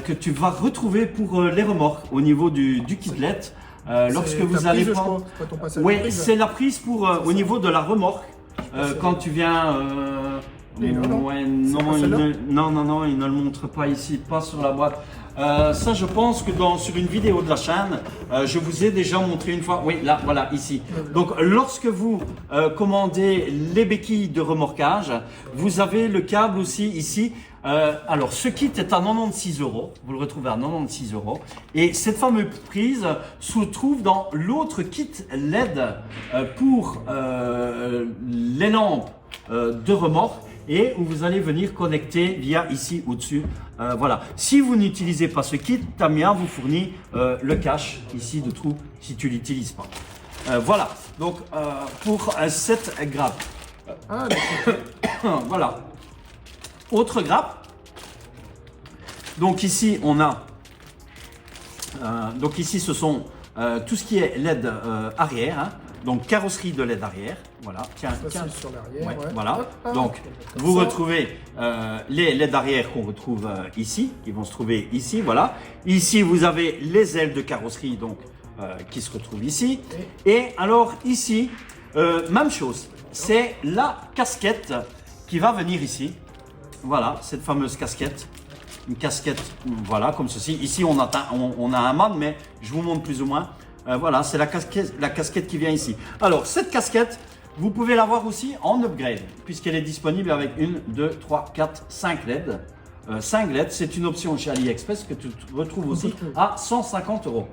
que tu vas retrouver pour les remorques au niveau du kitlet. Lorsque vous allez prendre... Oui, c'est la prise pour au niveau de la remorque. Quand tu viens... non, il ne le montre pas ici, pas sur la boîte. Ça, je pense que sur une vidéo de la chaîne, je vous ai déjà montré une fois. Oui, là, voilà, ici. Donc, lorsque vous commandez les béquilles de remorquage, vous avez le câble aussi ici. Alors, ce kit est à 96 €. Vous le retrouvez à 96 €. Et cette fameuse prise se trouve dans l'autre kit LED pour les lampes de remorque, et où vous allez venir connecter via ici au-dessus. Voilà. Si vous n'utilisez pas ce kit, Tamiya vous fournit le cache ici de trou si tu l'utilises pas. Voilà. Donc pour cette grappe. Voilà. Autre grappe. Donc ici on a. Donc ici ce sont tout ce qui est LED arrière. Hein. Donc carrosserie de LED arrière, voilà. Tiens, sur l'arrière. Ouais, voilà. Donc vous retrouvez les LED arrière qu'on retrouve ici, qui vont se trouver ici, voilà. Ici vous avez les ailes de carrosserie donc qui se retrouvent ici. Et alors ici, même chose, c'est la casquette qui va venir ici. Voilà, cette fameuse casquette. Une casquette, voilà, comme ceci. Ici on a un mât, mais je vous montre plus ou moins. Voilà, c'est la casquette qui vient ici. Alors, cette casquette, vous pouvez l'avoir aussi en upgrade, puisqu'elle est disponible avec 1, 2, 3, 4, 5 LED. 5 LED, c'est une option chez AliExpress que tu retrouves aussi à 150 €.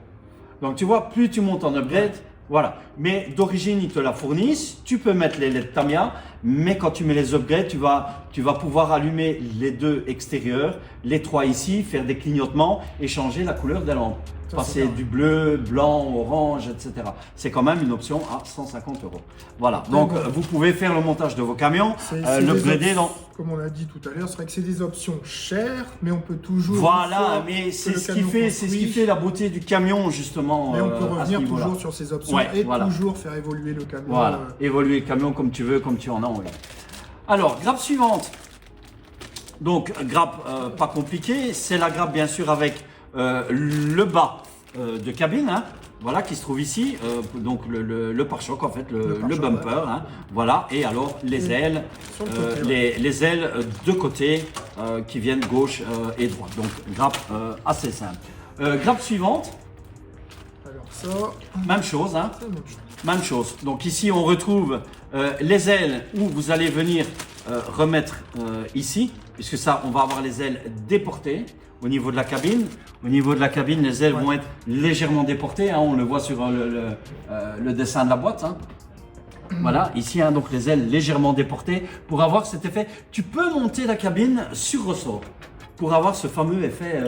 Donc, tu vois, plus tu montes en upgrade, voilà. Mais d'origine, ils te la fournissent. Tu peux mettre les LED Tamiya, mais quand tu mets les upgrades, tu vas pouvoir allumer les deux extérieurs, les trois ici, faire des clignotements et changer la couleur des lampes. Passer du bleu, blanc, orange, etc. C'est quand même une option à 150 €. Voilà, donc vous pouvez faire le montage de vos camions, l'upgrader dans... Comme on a dit tout à l'heure, c'est vrai que c'est des options chères, mais on peut toujours... Voilà, mais c'est ce qui fait la beauté du camion, justement. Mais on peut revenir toujours sur ces options toujours faire évoluer le camion. Voilà, évoluer le camion comme tu veux, comme tu en as envie. Alors, grappe suivante. Donc, grappe pas compliquée, c'est la grappe bien sûr avec... le bas de cabine, hein, voilà, qui se trouve ici, donc le pare-choc en fait, le bumper, hein, voilà, et alors les ailes, les ailes de côté qui viennent gauche et droite, donc grappe assez simple. Grappe suivante, alors ça, même chose, hein, même chose, donc ici on retrouve les ailes où vous allez venir remettre ici, puisque ça on va avoir les ailes déportées. Au niveau de la cabine, les ailes vont être légèrement déportées, hein, on le voit sur le dessin de la boîte. Hein. Voilà, ici, hein, donc les ailes légèrement déportées pour avoir cet effet. Tu peux monter la cabine sur ressort pour avoir ce fameux effet.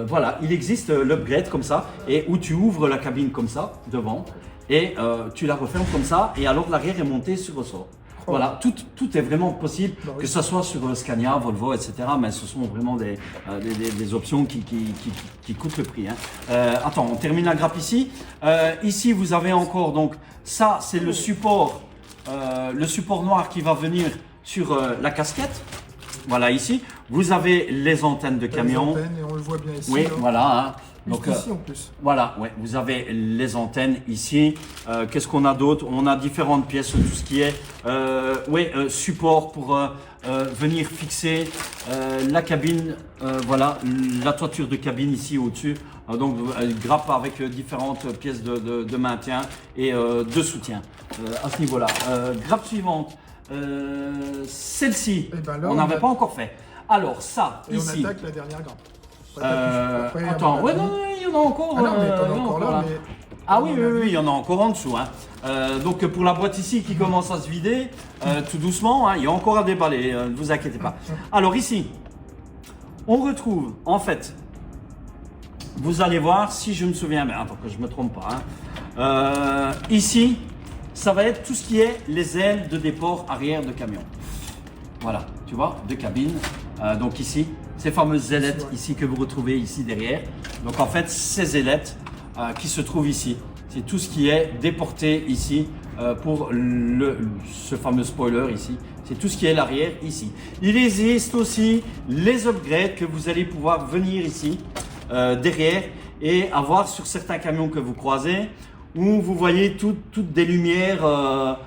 Voilà, il existe l'upgrade comme ça, et où tu ouvres la cabine comme ça, devant, et tu la refermes comme ça, et alors l'arrière est monté sur ressort. Voilà, tout est vraiment possible, que ce soit sur Scania, Volvo, etc. Mais ce sont vraiment des options qui coûtent le prix. Hein. Attends, on termine la grappe ici. Ici, vous avez encore, donc, ça, c'est le support noir qui va venir sur la casquette. Voilà, ici. Vous avez les antennes de camion. Les antennes, et on le voit bien ici. Oui, voilà. Hein. Donc, ici en plus. Voilà, ouais, vous avez les antennes ici. Qu'est-ce qu'on a d'autre? On a différentes pièces, tout ce qui est support pour venir fixer la cabine, voilà, la toiture de cabine ici au-dessus. Donc grappe avec différentes pièces de maintien et de soutien à ce niveau-là. Grappe suivante, celle-ci, on n'avait pas encore fait. Alors ça, et ici. on attaque la dernière grappe. Attends, ouais, non, il y en a encore. Ah oui, il y en a encore en dessous. Hein. Donc pour la boîte ici qui commence à se vider, tout doucement, hein, il y a encore à déballer, ne vous inquiétez pas. Alors ici, on retrouve en fait, vous allez voir si je me souviens bien, attends que je ne me trompe pas. Hein. Ici, ça va être tout ce qui est les ailes de déport arrière de camion. Voilà, tu vois, de cabine. Donc ici, ces fameuses ailettes ici que vous retrouvez ici derrière. Donc en fait, ces ailettes qui se trouvent ici, c'est tout ce qui est déporté ici pour ce fameux spoiler ici. C'est tout ce qui est l'arrière ici. Il existe aussi les upgrades que vous allez pouvoir venir ici derrière et avoir sur certains camions que vous croisez où vous voyez toutes des lumières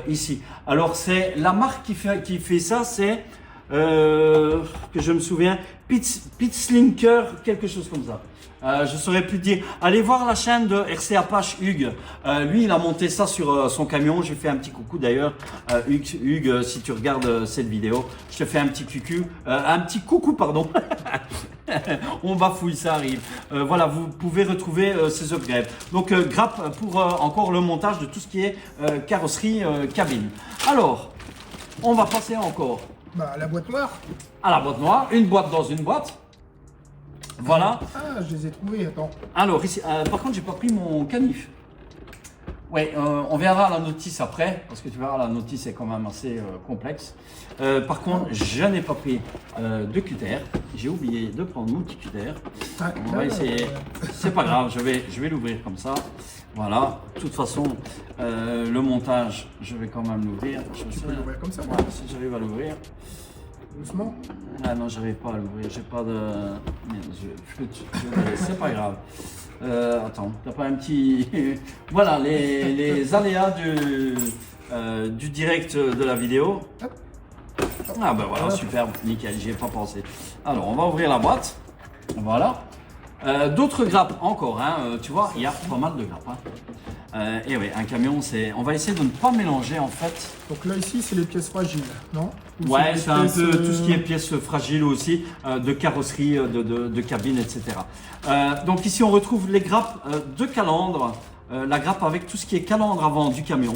ici. Alors c'est la marque qui fait ça, c'est que je me souviens, Pitslinker, quelque chose comme ça. Je saurais plus dire. Allez voir la chaîne de RC Apache Hugues. Lui, il a monté ça sur son camion. J'ai fait un petit coucou d'ailleurs. Hugues, si tu regardes cette vidéo, je te fais un petit coucou, pardon. On bafouille, ça arrive. Voilà, vous pouvez retrouver ces upgrades. Donc, grappe pour encore le montage de tout ce qui est carrosserie, cabine. Alors, on va passer encore. Bah, la boîte noire. À la boîte noire. Une boîte dans une boîte. Voilà. Ah, je les ai trouvés, attends. Alors, ici, par contre, j'ai pas pris mon canif. Ouais, on verra la notice après, parce que tu verras, la notice est quand même assez complexe. Par contre, je n'ai pas pris de cutter. J'ai oublié de prendre mon petit cutter. Ah, On va essayer. C'est pas grave, je vais l'ouvrir comme ça. Voilà. De toute façon, le montage, je vais quand même l'ouvrir. Tu peux l'ouvrir comme ça. Ouais, si j'arrive à l'ouvrir. Doucement. Ah non, j'arrive pas à l'ouvrir, j'ai pas de... Merde, c'est pas grave. Attends, t'as pas un petit... Voilà, les aléas du direct de la vidéo. Ah ben voilà, superbe, nickel, j'y ai pas pensé. Alors, on va ouvrir la boîte. Voilà. D'autres grappes encore, hein, tu vois, il y a pas mal de grappes. Hein. Et oui, un camion, c'est... On va essayer de ne pas mélanger en fait. Donc là, ici, c'est les pièces fragiles, non? Ou ouais, c'est un peu tout ce qui est pièces... pièces fragiles aussi, de carrosserie, de cabine, etc. Donc ici, on retrouve les grappes de calandre, la grappe avec tout ce qui est calandre avant du camion.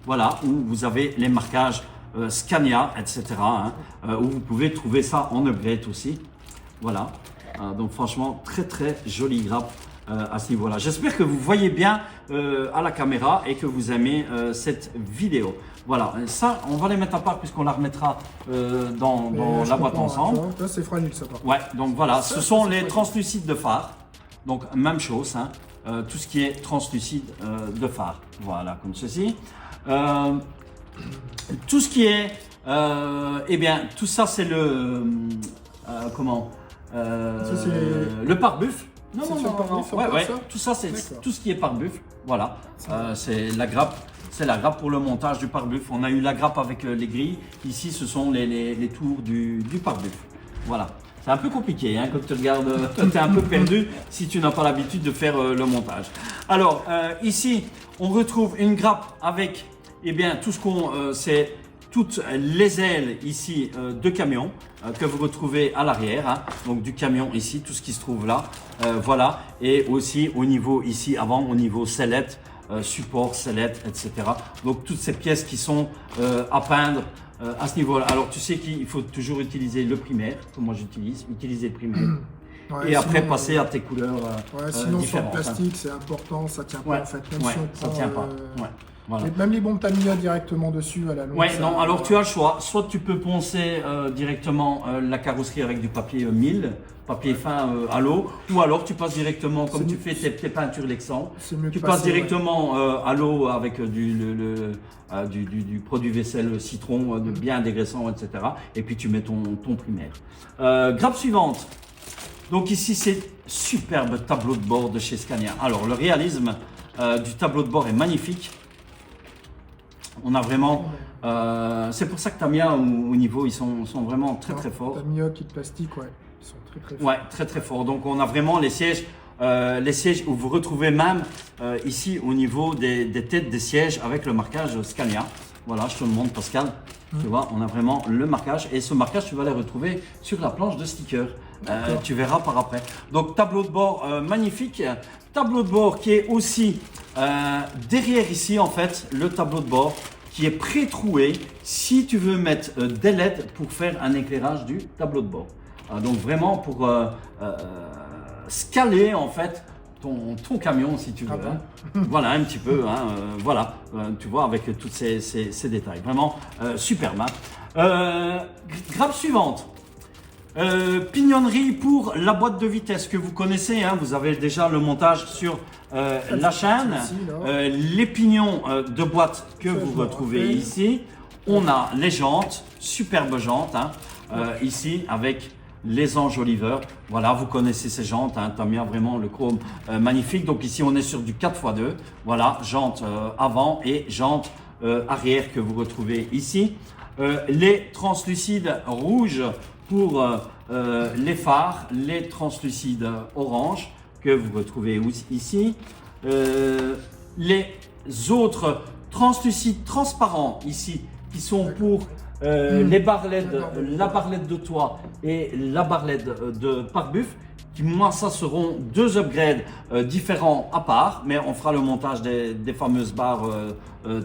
Voilà, où vous avez les marquages Scania, etc. Hein, où vous pouvez trouver ça en upgrade aussi. Voilà. Donc franchement, très très jolie grappe à ce niveau-là. J'espère que vous voyez bien à la caméra et que vous aimez cette vidéo. Voilà, ça, on va les mettre à part puisqu'on la remettra dans la boîte ensemble. Là, c'est fragile, ça, par contre. Ouais, donc voilà, Ça, ce sont les fragile. translucides de phare. Donc, même chose, hein, tout ce qui est translucide de phare. Voilà, comme ceci. Tout ce qui est, eh bien, tout ça, c'est le, comment le pare-buffle. Non, Ouais, tout ça, c'est tout ce qui est pare-buffle. Voilà, c'est la grappe. C'est la grappe pour le montage du pare-buffle. On a eu la grappe avec les grilles. Ici, ce sont les tours du pare-buffle. Voilà. C'est un peu compliqué hein, quand tu regardes, tu es un peu perdu si tu n'as pas l'habitude de faire le montage. Alors, ici, on retrouve une grappe avec eh bien, tout ce qu'on... c'est toutes les ailes ici de camion que vous retrouvez à l'arrière. Hein, donc du camion ici, tout ce qui se trouve là. Voilà. Et aussi au niveau ici avant, au niveau sellette. Support, sellette, etc. Donc toutes ces pièces qui sont à peindre à ce niveau-là. Alors tu sais qu'il faut toujours utiliser le primaire, que moi j'utilise, utiliser le primaire. Ouais, et après sinon, passer à tes couleurs sinon sur le différentes. plastique, c'est important, ça tient pas en fait. Même si on ça tient pas. Voilà. Même les bombes Tamiya directement dessus à la longue. Ouais, non, alors tu as le choix. Soit tu peux poncer directement la carrosserie avec du papier 1000, papier fin à l'eau, ou alors tu passes directement, comme tu fais tes peintures Lexan, tu passes directement à l'eau avec du produit vaisselle citron, de bien dégraissant, etc. Et puis tu mets ton primaire. Grappe suivante. Donc ici, c'est superbe tableau de bord de chez Scania. Alors, le réalisme du tableau de bord est magnifique. On a vraiment... c'est pour ça que Tamiya, au niveau, ils sont vraiment très forts. Tamiya, kit plastique, ouais. Ils sont très forts. Ouais, très forts. Donc, on a vraiment les sièges où vous retrouvez même ici au niveau des têtes des sièges avec le marquage Scania. Voilà, je te le montre, Pascal. Tu vois, on a vraiment le marquage. Et ce marquage, tu vas les retrouver sur la planche de sticker. Tu verras par après. Donc, tableau de bord magnifique. Tableau de bord qui est aussi derrière ici, en fait, le tableau de bord qui est pré-troué si tu veux mettre des LED pour faire un éclairage du tableau de bord. Donc, vraiment pour scaler, en fait, ton camion, si tu veux. Hein. Voilà, un petit peu. Hein, voilà, tu vois, avec tous ces détails. Vraiment superbe. Hein. Grappe suivante. Pignonnerie pour la boîte de vitesse que vous connaissez, hein, vous avez déjà le montage sur la chaîne, les pignons de boîte que vous retrouvez ici. On a les jantes, superbes jantes, hein, ici avec les enjoliveurs. Voilà, vous connaissez ces jantes, hein, Tamiya, vraiment le chrome magnifique. Donc ici on est sur du 4x2, voilà, jantes avant et jantes arrière que vous retrouvez ici. les translucides rouges pour les phares, les translucides orange que vous retrouvez ici, les autres translucides transparents ici qui sont pour les barres LED, la barre LED de toit et la barre LED de pare-buff. Moi, ça seront deux upgrades différents à part, mais on fera le montage des fameuses barres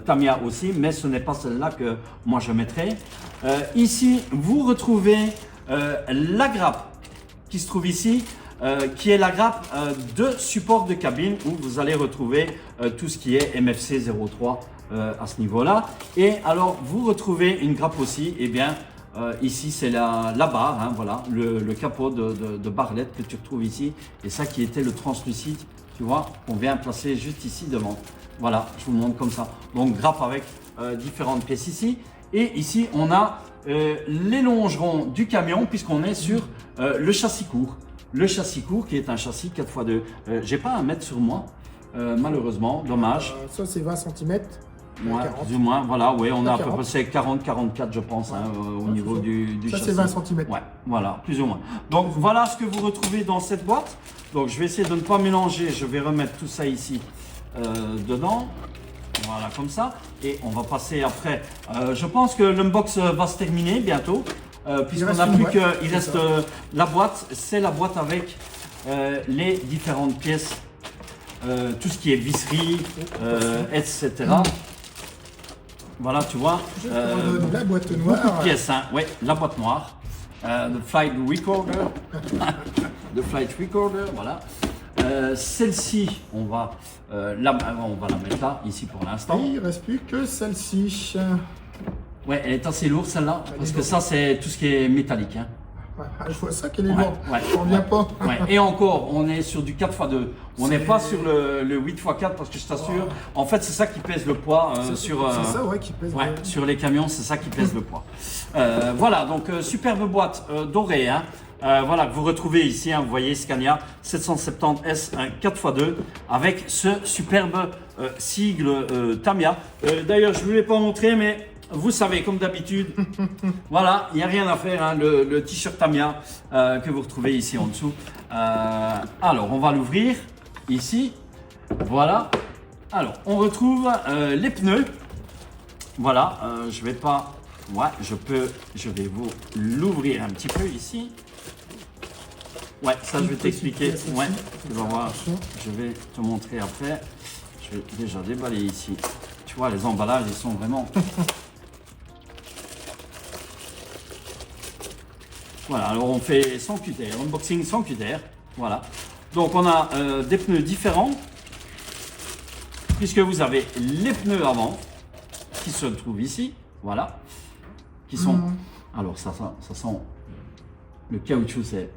Tamiya aussi, mais ce n'est pas celle-là que moi je mettrai. Ici, vous retrouvez la grappe qui se trouve ici, qui est la grappe de support de cabine où vous allez retrouver tout ce qui est MFC 03 à ce niveau-là. Et alors, vous retrouvez une grappe aussi, et bien, ici c'est la barre, hein, voilà, le capot de barrelette que tu retrouves ici, et ça qui était le translucide, tu vois, on vient placer juste ici devant. Voilà, je vous montre comme ça. Donc grappe avec différentes pièces ici, et ici on a les longerons du camion puisqu'on est sur le châssis court. Le châssis court qui est un châssis 4x2. J'ai pas un mètre sur moi, malheureusement, dommage. Ça c'est 20 cm. Ouais, plus ou moins, voilà, oui, on a à peu près 40-44 je pense, hein, au niveau du ça châssis. C'est 20 cm. Ouais, voilà, plus ou moins. Donc voilà ce que vous retrouvez dans cette boîte. Donc je vais essayer de ne pas mélanger, je vais remettre tout ça ici dedans. Voilà, comme ça. Et on va passer après. Je pense que l'unbox va se terminer bientôt. Puisqu'on n'a plus que. Il reste la boîte. C'est la boîte avec les différentes pièces. Tout ce qui est visserie, etc. Voilà, tu vois. La boîte noire. Beaucoup de pièces, hein. Oui, la boîte noire. Le flight recorder. Le flight recorder, voilà. Celle-ci, on va la mettre là, ici pour l'instant. Il ne reste plus que celle-ci. Ouais, elle est assez lourde celle-là, parce que ça c'est tout ce qui est métallique. Hein. Je vois ça qu'elle est lourde, on ne revient pas. Ouais. Et encore, on est sur du 4x2. On n'est pas sur le 8x4 parce que je t'assure, en fait c'est ça qui pèse le poids sur, c'est ça, ouais, qui pèse sur les camions, c'est ça qui pèse le poids. Voilà, donc superbe boîte dorée. Hein. Voilà, que vous retrouvez ici, hein, vous voyez Scania 770S 4x2 avec ce superbe sigle Tamiya. D'ailleurs, je ne vous l'ai pas montré, mais vous savez, comme d'habitude, voilà, il n'y a rien à faire, hein, le t-shirt Tamiya que vous retrouvez ici en dessous. Alors, on va l'ouvrir ici. Voilà. Alors, on retrouve les pneus. Voilà, je vais pas... Ouais, je vais vous l'ouvrir un petit peu ici. Ouais, ça je vais t'expliquer. Ouais, tu vas voir, je vais te montrer après. Je vais déjà déballer ici. Tu vois, les emballages, ils sont vraiment... Voilà, alors on fait sans cutter, unboxing sans cutter. Voilà. Donc on a des pneus différents. Puisque vous avez les pneus avant qui se trouvent ici. Voilà. Qui sont... Alors ça sent... Le caoutchouc, c'est...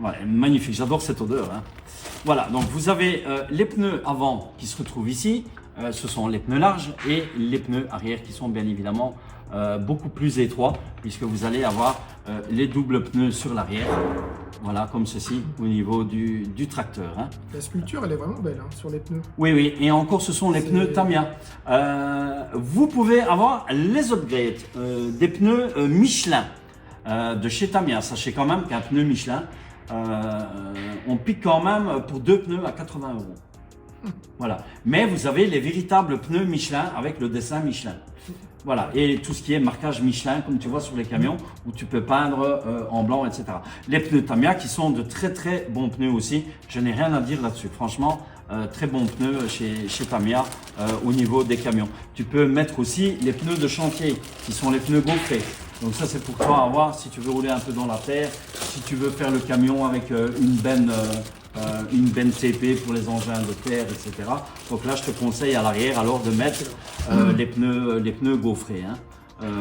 Ouais, magnifique, j'adore cette odeur. Hein. Voilà, donc vous avez les pneus avant qui se retrouvent ici. Ce sont les pneus larges et les pneus arrière qui sont bien évidemment beaucoup plus étroits puisque vous allez avoir les doubles pneus sur l'arrière. Voilà, comme ceci au niveau du tracteur. Hein. La sculpture, elle est vraiment belle hein, sur les pneus. Oui, oui, et encore ce sont les pneus Tamiya. Vous pouvez avoir les upgrades des pneus Michelin de chez Tamiya. Sachez quand même qu'un pneu Michelin, on pique quand même pour deux pneus à 80 €. Voilà. Mais vous avez les véritables pneus Michelin avec le dessin Michelin. Voilà. Et tout ce qui est marquage Michelin, comme tu vois sur les camions, où tu peux peindre en blanc, etc. Les pneus Tamiya qui sont de très très bons pneus aussi. Je n'ai rien à dire là-dessus. Franchement, très bons pneus chez Tamiya au niveau des camions. Tu peux mettre aussi les pneus de chantier, qui sont les pneus gaufrés. Donc ça c'est pour toi à voir si tu veux rouler un peu dans la terre, si tu veux faire le camion avec une benne TP pour les engins de terre, etc. Donc là je te conseille à l'arrière alors de mettre les pneus gaufrés. Hein.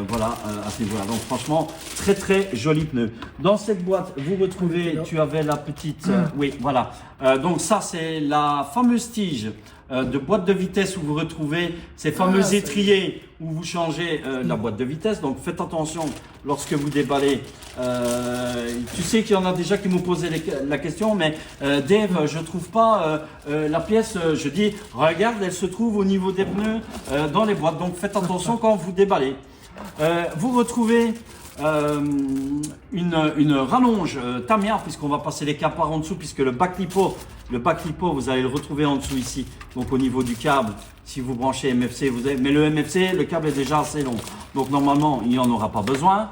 Voilà, à ce niveau-là. Donc franchement, très très joli pneu. Dans cette boîte, vous retrouvez, tu avais la petite... oui, voilà. Donc ça c'est la fameuse tige de boîte de vitesse où vous retrouvez ces fameux étriers où vous changez la boîte de vitesse. Donc faites attention lorsque vous déballez. Tu sais qu'il y en a déjà qui m'ont posé la question, mais Dave, je trouve pas la pièce. Je dis, regarde, elle se trouve au niveau des pneus dans les boîtes. Donc faites attention quand vous déballez. Vous retrouvez une rallonge Tamiya, puisqu'on va passer les câbles par en dessous, puisque le back lipo, vous allez le retrouver en dessous ici. Donc au niveau du câble, si vous branchez MFC, vous avez, mais le MFC, le câble est déjà assez long. Donc normalement, il n'y en aura pas besoin.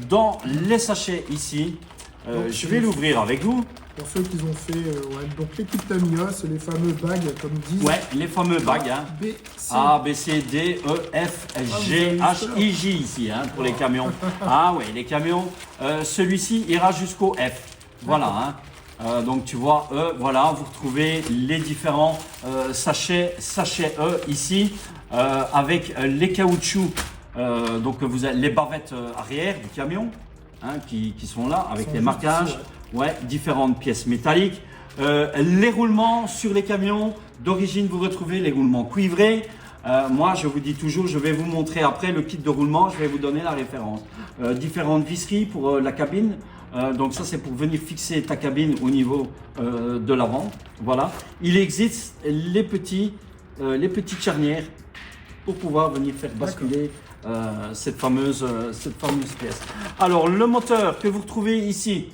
Dans les sachets ici, je vais l'ouvrir avec vous. Pour ceux qui ont fait donc les kits Tamiya, c'est les fameux bags, comme disent. Ouais, les fameux bags. Hein. A, B, C, D, E, F, G, H, I, J ici, hein, pour les camions. Ah ouais, les camions. Celui-ci ira jusqu'au F. Voilà. Hein. Donc tu vois, voilà, vous retrouvez les différents sachets E ici, avec les caoutchoucs, donc vous avez les bavettes arrière du camion, hein, qui sont là, avec les marquages. Ouais, différentes pièces métalliques. Les roulements sur les camions, d'origine vous retrouvez les roulements cuivrés. Moi je vous dis toujours, je vais vous montrer après le kit de roulement, je vais vous donner la référence. Différentes visseries pour la cabine. Donc ça c'est pour venir fixer ta cabine au niveau de l'avant. Voilà. Il existe les petites charnières pour pouvoir venir faire basculer cette fameuse pièce. Alors le moteur que vous retrouvez ici,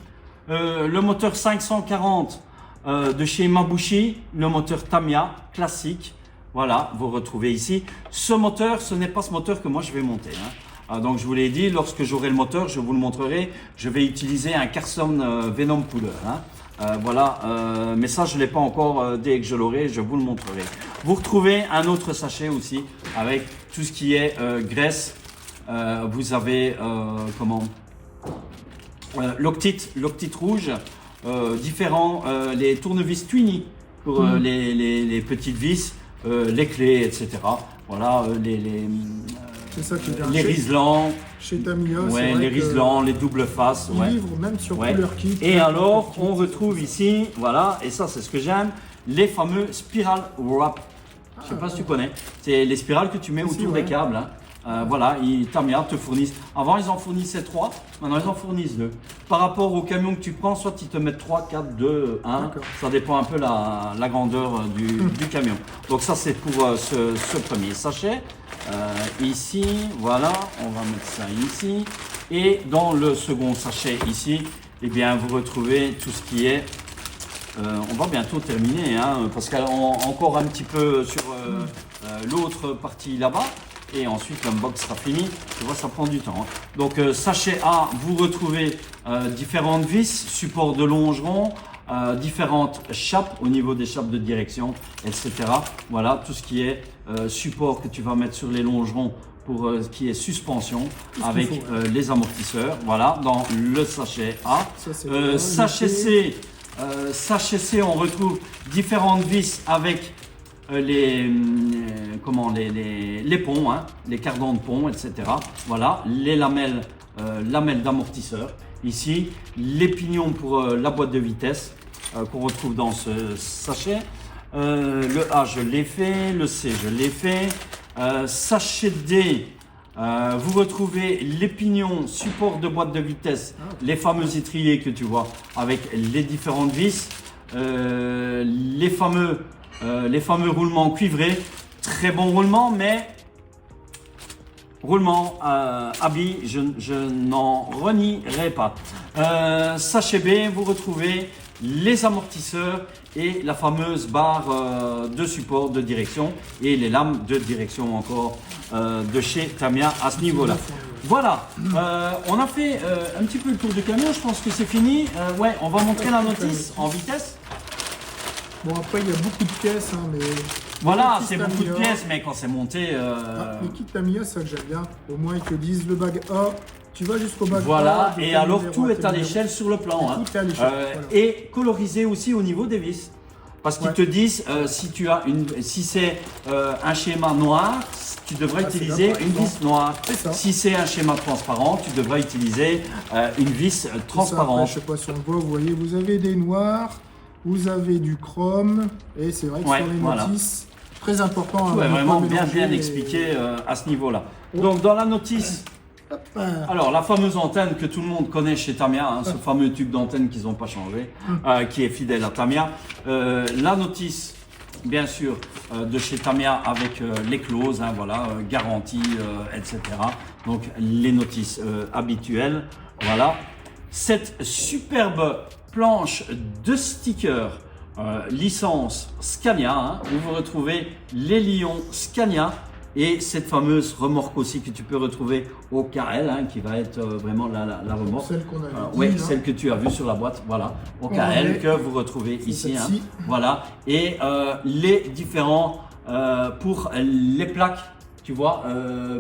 le moteur 540 de chez Mabuchi, le moteur Tamiya classique, voilà, vous retrouvez ici. Ce moteur, ce n'est pas ce moteur que moi je vais monter. Hein. Donc je vous l'ai dit, lorsque j'aurai le moteur, je vous le montrerai. Je vais utiliser un Carson Venom Cooler. Hein. Voilà, mais ça je ne l'ai pas encore. Dès que je l'aurai, je vous le montrerai. Vous retrouvez un autre sachet aussi avec tout ce qui est graisse. Vous avez l'octite rouge, différents, les tournevis Twinny pour les petites vis, les clés, etc. Voilà, les riselants, chez Tamiya, ouais, les riselants, les doubles faces. Ils livrent même sur tout leur kit. Et alors, on retrouve ici, voilà, et ça c'est ce que j'aime, les fameux Spiral Wrap. Je ne sais pas si tu connais, c'est les spirales que tu mets autour des câbles. Hein. Voilà, Tamiya te fournissent. Avant, ils en fournissaient 3, maintenant ils en fournissent 2. Par rapport au camion que tu prends, soit ils te mettent 3, 4, 2, 1. Ça dépend un peu la grandeur du camion. Donc ça, c'est pour ce premier sachet. Ici, voilà, on va mettre ça ici. Et dans le second sachet ici, eh bien, vous retrouvez tout ce qui est... on va bientôt terminer, hein, parce qu'encore un petit peu sur l'autre partie là-bas. Et ensuite l'unbox sera fini. Tu vois, ça prend du temps. Hein. Donc sachet A, vous retrouvez différentes vis, supports de longeron, différentes chapes au niveau des chapes de direction, etc. Voilà, tout ce qui est support que tu vas mettre sur les longerons pour ce qui est suspension avec les amortisseurs. Voilà, dans le sachet A. Sachet C, on retrouve différentes vis avec les ponts, hein, les cardans de pont, etc. Voilà, les lamelles d'amortisseur. Ici, les pignons pour la boîte de vitesse qu'on retrouve dans ce sachet. Le A, je l'ai fait. Le C, je l'ai fait. Sachet D, vous retrouvez les pignons, support de boîte de vitesse, les fameux étriers que tu vois avec les différentes vis, les fameux roulements cuivrés, très bon roulement, mais roulement habit, je n'en renierai pas. Sachet B, vous retrouvez les amortisseurs et la fameuse barre de support de direction et les lames de direction encore de chez Tamiya à ce niveau-là. Voilà, on a fait un petit peu le tour du camion, je pense que c'est fini. Ouais, on va montrer la notice en vitesse. Bon, après, il y a beaucoup de pièces, hein, mais... Voilà, c'est beaucoup de pièces, mais quand c'est monté... les kits Tamiya, ça que j'aime bien. Au moins, ils te disent le bag A, tu vas jusqu'au bag A. Voilà, et alors tout est à l'échelle sur le plan. Hein. Tout est à l'échelle, voilà. Et colorisé aussi au niveau des vis. Parce qu'ils te disent, si c'est un schéma noir, tu devrais utiliser une vis noire. Si c'est un schéma transparent, tu devrais utiliser une vis transparente. Ça, après, je sais pas si on le voit, vous voyez, vous avez des noirs, vous avez du chrome, et c'est vrai que sur les notices, très important. Tout est vraiment bien expliqué à ce niveau-là. Donc dans la notice, alors la fameuse antenne que tout le monde connaît chez Tamiya, hein, ce fameux tube d'antenne qu'ils n'ont pas changé, qui est fidèle à Tamiya. La notice bien sûr de chez Tamiya avec les clauses, hein, voilà, garantie, etc. Donc les notices habituelles, voilà. Cette superbe planche de stickers licence Scania, hein, où vous retrouvez les lions Scania et cette fameuse remorque aussi que tu peux retrouver au KL, hein, qui va être vraiment la remorque. Celle qu'on a oui, celle que tu as vue sur la boîte, voilà, au KL que vous retrouvez ici, hein, voilà. Et les différents pour les plaques. Tu vois,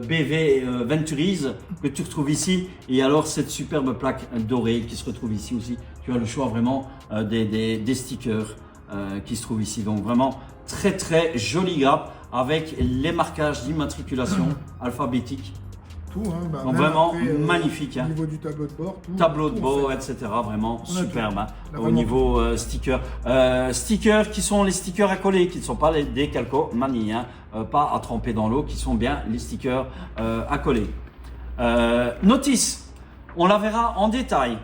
BV Venturi's que tu retrouves ici, et alors cette superbe plaque dorée qui se retrouve ici aussi. Tu as le choix vraiment des stickers qui se trouvent ici. Donc vraiment très joli grappe avec les marquages d'immatriculation alphabétique. Tout, hein, donc vraiment après, magnifique. Au niveau du tableau de bord, tout. Tableau de bord, etc. Vraiment superbe. Hein, au niveau stickers. Stickers qui sont les stickers à coller, qui ne sont pas des calcomanies, hein, pas à tremper dans l'eau, qui sont bien les stickers à coller. Notice, on la verra en détail.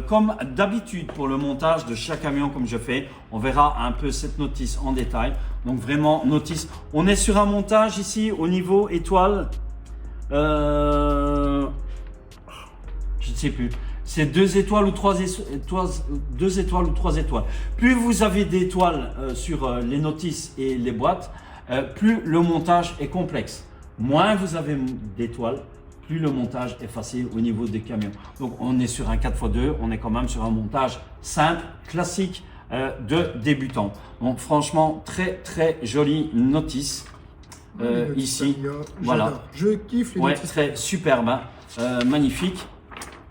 Comme d'habitude pour le montage de chaque camion comme je fais, on verra un peu cette notice en détail. Donc vraiment notice. On est sur un montage ici au niveau étoile. Je ne sais plus. C'est 2 étoiles ou 3 étoiles, 2 étoiles ou 3 étoiles. Plus vous avez d'étoiles sur les notices et les boîtes, plus le montage est complexe. Moins vous avez d'étoiles, plus le montage est facile au niveau des camions. Donc on est sur un 4x2, on est quand même sur un montage simple, classique de débutant. Donc franchement, très jolie notice. Ici, voilà. Je kiffe les notices. Très superbe, hein. Magnifique.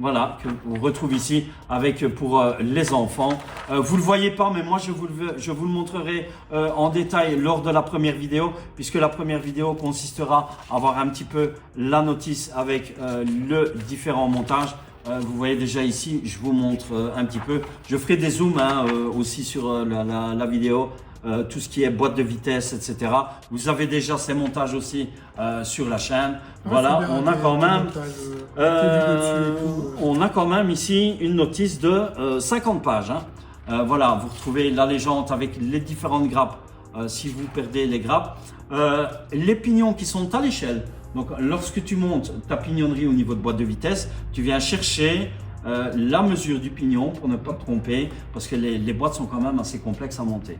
Voilà, que vous retrouvez ici avec pour les enfants. Vous le voyez pas, mais moi je vous le montrerai en détail lors de la première vidéo, puisque la première vidéo consistera à voir un petit peu la notice avec le différent montage. Vous voyez déjà ici, je vous montre un petit peu. Je ferai des zooms hein, aussi sur la vidéo. Tout ce qui est boîte de vitesse, etc. Vous avez déjà ces montages aussi sur la chaîne. Voilà, on a quand même ici une notice de 50 pages. Hein. Voilà, vous retrouvez la légende avec les différentes grappes. Si vous perdez les grappes, les pignons qui sont à l'échelle. Donc, lorsque tu montes ta pignonnerie au niveau de boîte de vitesse, tu viens chercher la mesure du pignon pour ne pas te tromper, parce que les boîtes sont quand même assez complexes à monter.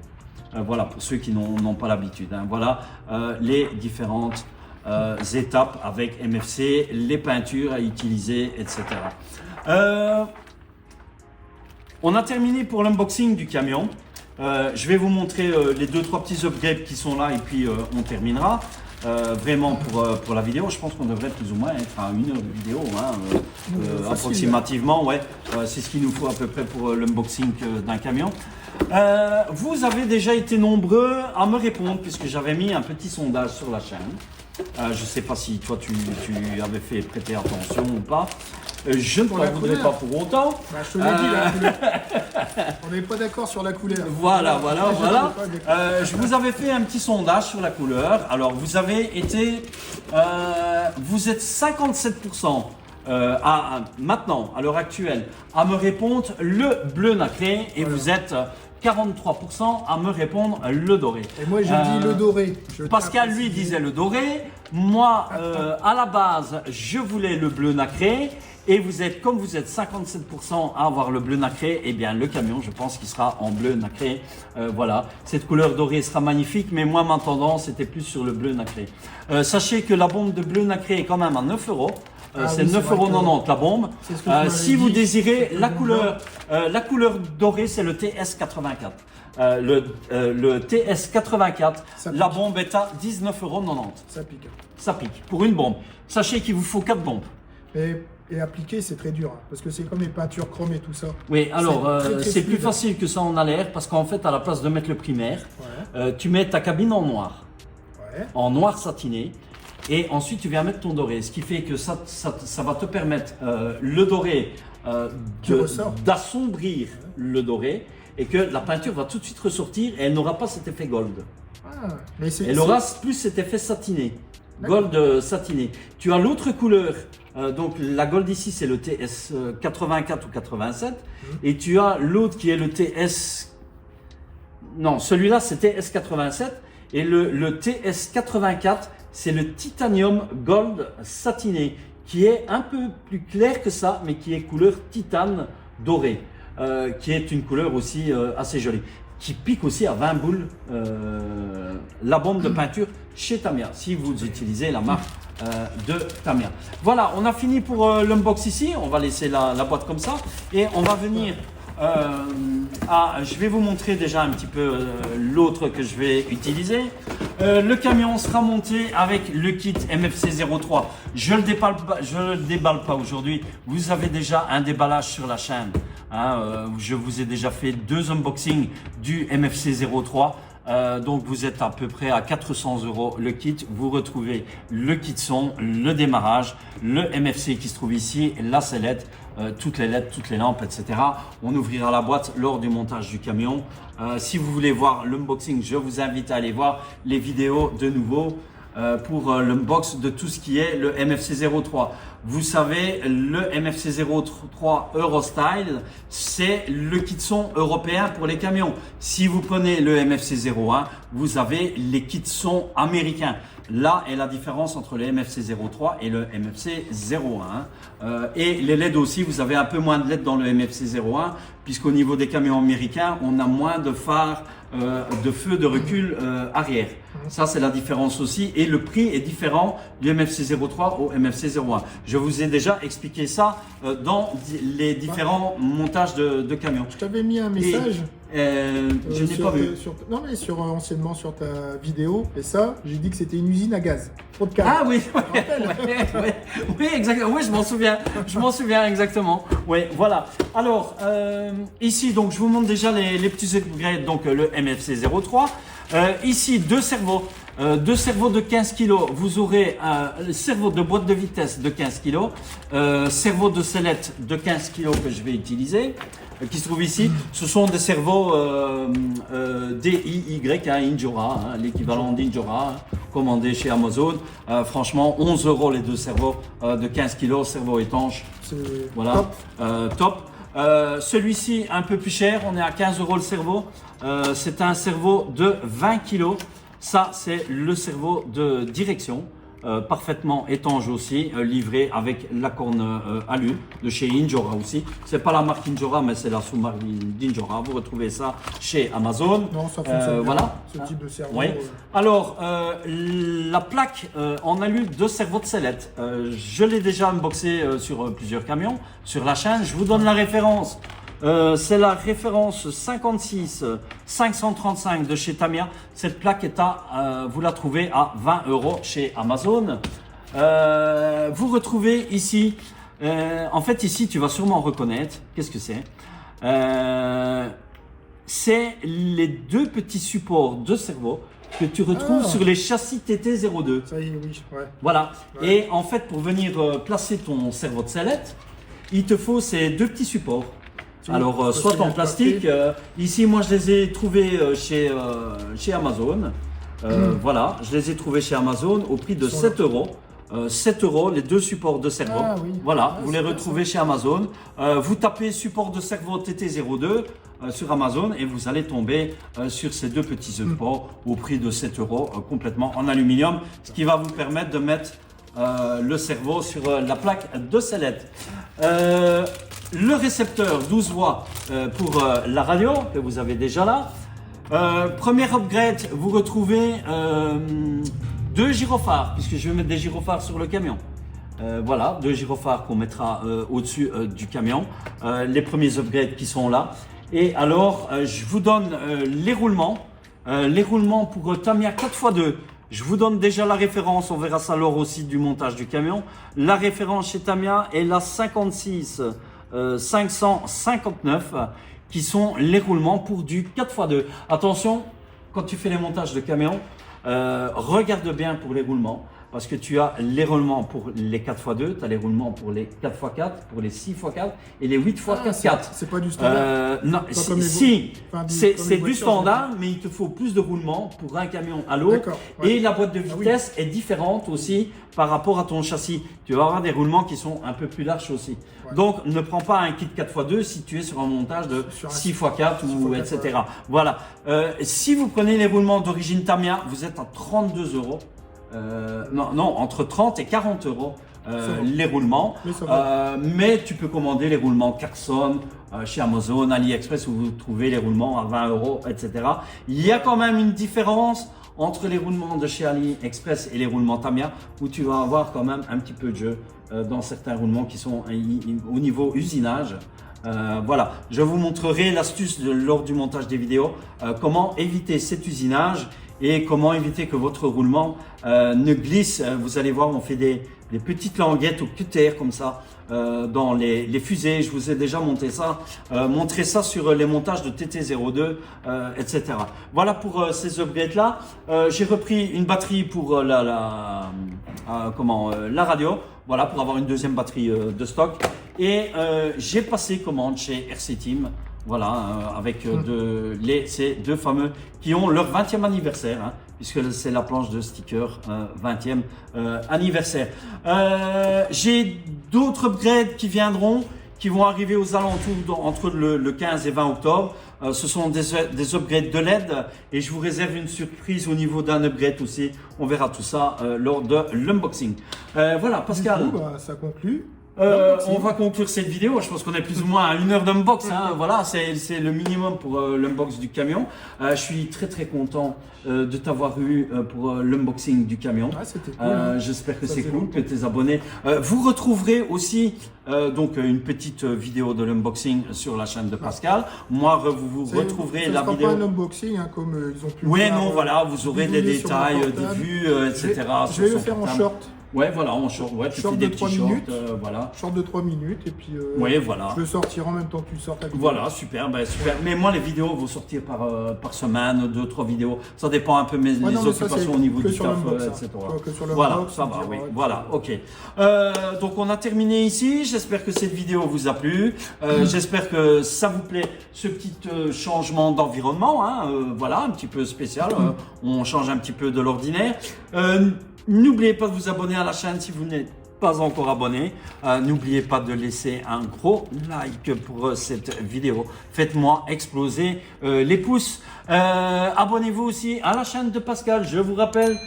Voilà, pour ceux qui n'ont pas l'habitude. Hein. Voilà les différentes étapes avec MFC, les peintures à utiliser, etc. On a terminé pour l'unboxing du camion. Je vais vous montrer les 2-3 petits upgrades qui sont là et puis on terminera. Vraiment pour la vidéo, je pense qu'on devrait plus ou moins être à 1 heure de vidéo, hein, approximativement. Ouais, c'est ce qu'il nous faut à peu près pour l'unboxing d'un camion. Vous avez déjà été nombreux à me répondre puisque j'avais mis un petit sondage sur la chaîne. Je ne sais pas si toi tu avais fait prêter attention ou pas. Je ne t'en voudrais pas pour autant. Bah, je te l'ai dit, la couleur. On n'est pas d'accord sur la couleur. Voilà. Je vous avais fait un petit sondage sur la couleur. Alors, vous avez été... vous êtes 57% maintenant, à l'heure actuelle, à me répondre le bleu nacré et vous êtes 43% à me répondre le doré. Et moi, je dis le doré. Pascal, lui, disait le doré. Moi, à la base, je voulais le bleu nacré. Et vous êtes, comme vous êtes 57% à avoir le bleu nacré, eh bien le camion, je pense qu'il sera en bleu nacré. Voilà, cette couleur dorée sera magnifique, mais moi ma tendance était plus sur le bleu nacré. Sachez que la bombe de bleu nacré est quand même à 9 €. C'est 9,90 € la bombe. Si vous désirez la couleur dorée, c'est le TS84. Le TS84, la bombe est à 19,90 €. Ça pique. Ça pique pour une bombe. Sachez qu'il vous faut 4 bombes. Et appliquer, c'est très dur, hein, parce que c'est comme les peintures chromées et tout ça. Oui, alors c'est plus facile que ça en a l'air, parce qu'en fait, à la place de mettre le primaire, tu mets ta cabine en noir, en noir satiné, et ensuite tu viens mettre ton doré, ce qui fait que ça va te permettre le doré d'assombrir le doré, et que la peinture va tout de suite ressortir, et elle n'aura pas cet effet gold. Elle aura plus cet effet satiné. Gold satiné. Tu as l'autre couleur, donc la gold ici c'est le TS 84 ou 87 et tu as l'autre qui est le TS non, celui-là c'était S87 et le TS84 c'est le Titanium Gold satiné qui est un peu plus clair que ça mais qui est couleur titane doré, qui est une couleur aussi assez jolie, qui pique aussi à 20 boules la bombe de peinture chez Tamiya si vous utilisez la marque de Tamiya. Voilà, on a fini pour l'unbox ici, on va laisser la boîte comme ça et on va venir je vais vous montrer déjà un petit peu l'autre que je vais utiliser. Le camion sera monté avec le kit MFC 03. Je le déballe pas aujourd'hui. Vous avez déjà un déballage sur la chaîne. Je vous ai déjà fait 2 unboxings du MFC 03. Donc vous êtes à peu près à 400 € le kit. Vous retrouvez le kit son, le démarrage, le MFC qui se trouve ici, la sellette, toutes les LED, toutes les lampes, etc. On ouvrira la boîte lors du montage du camion. Si vous voulez voir l'unboxing, je vous invite à aller voir les vidéos de nouveau pour l'unbox de tout ce qui est le MFC 03. Vous savez, le MFC 03 Eurostyle, c'est le kit son européen pour les camions. Si vous prenez le MFC 01, vous avez les kits son américains. Là est la différence entre le MFC 03 et le MFC 01. Et les LED aussi, vous avez un peu moins de LED dans le MFC 01, puisqu'au niveau des camions américains, on a moins de phares, de feux de recul arrière. Ça, c'est la différence aussi. Et le prix est différent du MFC 03 au MFC 01. Je vous ai déjà expliqué ça dans les différents montages de camions. Je t'avais mis un message. Je n'ai pas vu. Non, mais anciennement sur ta vidéo. Et ça, j'ai dit que c'était une usine à gaz. Trop de câbles. Ah oui, oui, exactement. Oui, je m'en souviens. Je m'en souviens exactement. Oui, voilà. Alors, ici, donc, je vous montre déjà les petits upgrades. Donc, le MFC 03. Ici, 2 servos. 2 servos de 15 kg, vous aurez le servot de boîte de vitesse de 15 kg, servot de sellette de 15 kg que je vais utiliser, qui se trouve ici. Ce sont des servos DIY, Injora, l'équivalent d'Injora, commandé chez Amazon. Franchement, 11 € les 2 servos de 15 kg, servot étanche. Voilà, top. Celui-ci un peu plus cher, on est à 15 € le servot. C'est un servot de 20 kg. Ça, c'est le servot de direction, parfaitement étanche aussi, livré avec la corne alu de chez Injora aussi. C'est pas la marque Injora, mais c'est la sous-marque d'Injora. Vous retrouvez ça chez Amazon. Non, ça fonctionne voilà. Bien, ce type de servot. Oui. Alors, la plaque en alu de servot de sellette, je l'ai déjà unboxé sur plusieurs camions sur la chaîne. Je vous donne la référence. C'est la référence 56 535 de chez Tamiya. Cette plaque est vous la trouvez à 20 € chez Amazon. Vous retrouvez ici, en fait ici tu vas sûrement reconnaître, qu'est-ce que c'est? C'est les 2 petits supports de servot que tu retrouves sur les châssis TT02. Ça y est, oui. Ouais. Voilà. Ouais. Et en fait, pour venir placer ton servot de sellette, il te faut ces 2 petits supports. Alors, soit en plastique, ici moi je les ai trouvés chez Amazon, voilà, je les ai trouvés chez Amazon au prix de 7 €. 7 € les 2 supports de servot, voilà, vous les retrouvez chez Amazon. Vous tapez support de servot TT02 sur Amazon et vous allez tomber sur ces 2 petits supports au prix de 7 € complètement en aluminium, ce qui va vous permettre de mettre le servot sur la plaque de sellette. Le récepteur 12 voix pour la radio que vous avez déjà là. Premier upgrade, vous retrouvez 2 gyrophares, puisque je vais mettre des gyrophares sur le camion. Voilà, 2 gyrophares qu'on mettra au-dessus du camion. Les premiers upgrades qui sont là. Et alors, je vous donne les roulements. Les roulements pour Tamiya 4x2. Je vous donne déjà la référence, on verra ça lors aussi du montage du camion. La référence chez Tamiya est la 56 559 qui sont les roulements pour du 4x2. Attention, quand tu fais les montages de camion, regarde bien pour les roulements parce que tu as les roulements pour les 4x2, tu as les roulements pour les 4x4, pour les 6x4 et les 8x4. C'est pas du standard. Non, c'est du standard, mais il te faut plus de roulements pour un camion à l'autre. Ouais. Et la boîte de vitesse est différente aussi par rapport à ton châssis. Tu vas avoir des roulements qui sont un peu plus larges aussi. Ouais. Donc, ne prends pas un kit 4x2 si tu es sur un montage de 6x4 ou etc. Ouais. Voilà. Si vous prenez les roulements d'origine Tamiya, vous êtes à 32 €. Non, entre 30 et 40 € les roulements. Mais tu peux commander les roulements Carson chez Amazon, AliExpress où vous trouvez les roulements à 20 €, etc. Il y a quand même une différence entre les roulements de chez AliExpress et les roulements Tamiya où tu vas avoir quand même un petit peu de jeu dans certains roulements qui sont au niveau usinage. Voilà, je vous montrerai l'astuce lors du montage des vidéos, comment éviter cet usinage et comment éviter que votre roulement ne glisse. Vous allez voir, on fait des petites languettes au cutter comme ça dans les fusées. Je vous ai déjà montré ça sur les montages de TT02, etc. Voilà pour ces upgrades là. J'ai repris une batterie pour la radio. Voilà, pour avoir une deuxième batterie de stock. Et j'ai passé commande chez RC Team. Voilà, avec ces deux fameux qui ont leur 20e anniversaire, hein, puisque c'est la planche de sticker 20e anniversaire. J'ai d'autres upgrades qui viendront, qui vont arriver aux alentours entre le 15 et 20 octobre. Ce sont des upgrades de LED et je vous réserve une surprise au niveau d'un upgrade aussi. On verra tout ça lors de l'unboxing. Voilà, Pascal. Du coup, ça conclut. On va conclure cette vidéo. Je pense qu'on est plus ou moins à 1 heure d'unbox. Hein. Voilà, c'est le minimum pour l'unbox du camion. Je suis très content de t'avoir eu pour l'unboxing du camion. C'était cool. J'espère que c'est cool, que tes abonnés. Vous retrouverez aussi donc une petite vidéo de l'unboxing sur la chaîne de Pascal. Moi, vous retrouverez la vidéo. Pas un unboxing hein, comme ils ont pu. Oui, non, voilà, vous aurez des détails, des vues, etc. Je vais le faire en short. Ouais, voilà, en short, ouais, tu fais des petits shorts, voilà. Short de 3 minutes et puis voilà. Je le sortirai en même temps que tu sors ta vidéo. Voilà, super, super. Mais moi, les vidéos vont sortir par semaine, 2-3 vidéos. Ça dépend un peu de mes occupations au niveau du taf, etc. Voilà, ça va, oui. Voilà, ok. Donc, on a terminé ici. J'espère que cette vidéo vous a plu. J'espère que ça vous plaît, ce petit changement d'environnement. Hein, voilà, un petit peu spécial. On change un petit peu de l'ordinaire. N'oubliez pas de vous abonner à la chaîne si vous n'êtes pas encore abonné. N'oubliez pas de laisser un gros like pour cette vidéo. Faites-moi exploser les pouces. Abonnez-vous aussi à la chaîne de Pascal. Je vous rappelle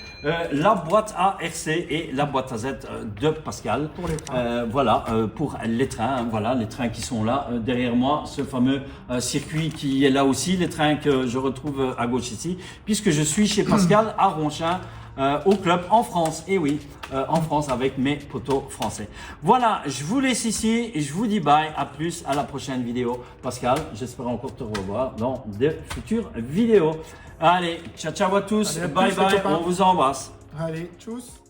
la boîte à RC et la boîte à Z de Pascal. Pour les trains. Voilà, pour les trains. Voilà, les trains qui sont là derrière moi. Ce fameux circuit qui est là aussi. Les trains que je retrouve à gauche ici. Puisque je suis chez Pascal à Ronchin. Au club en France, et oui, en France avec mes potos français. Voilà, je vous laisse ici et je vous dis bye, à plus, à la prochaine vidéo. Pascal, j'espère encore te revoir dans de futures vidéos. Allez, ciao à tous, bye, on vous embrasse. Allez, tchuss.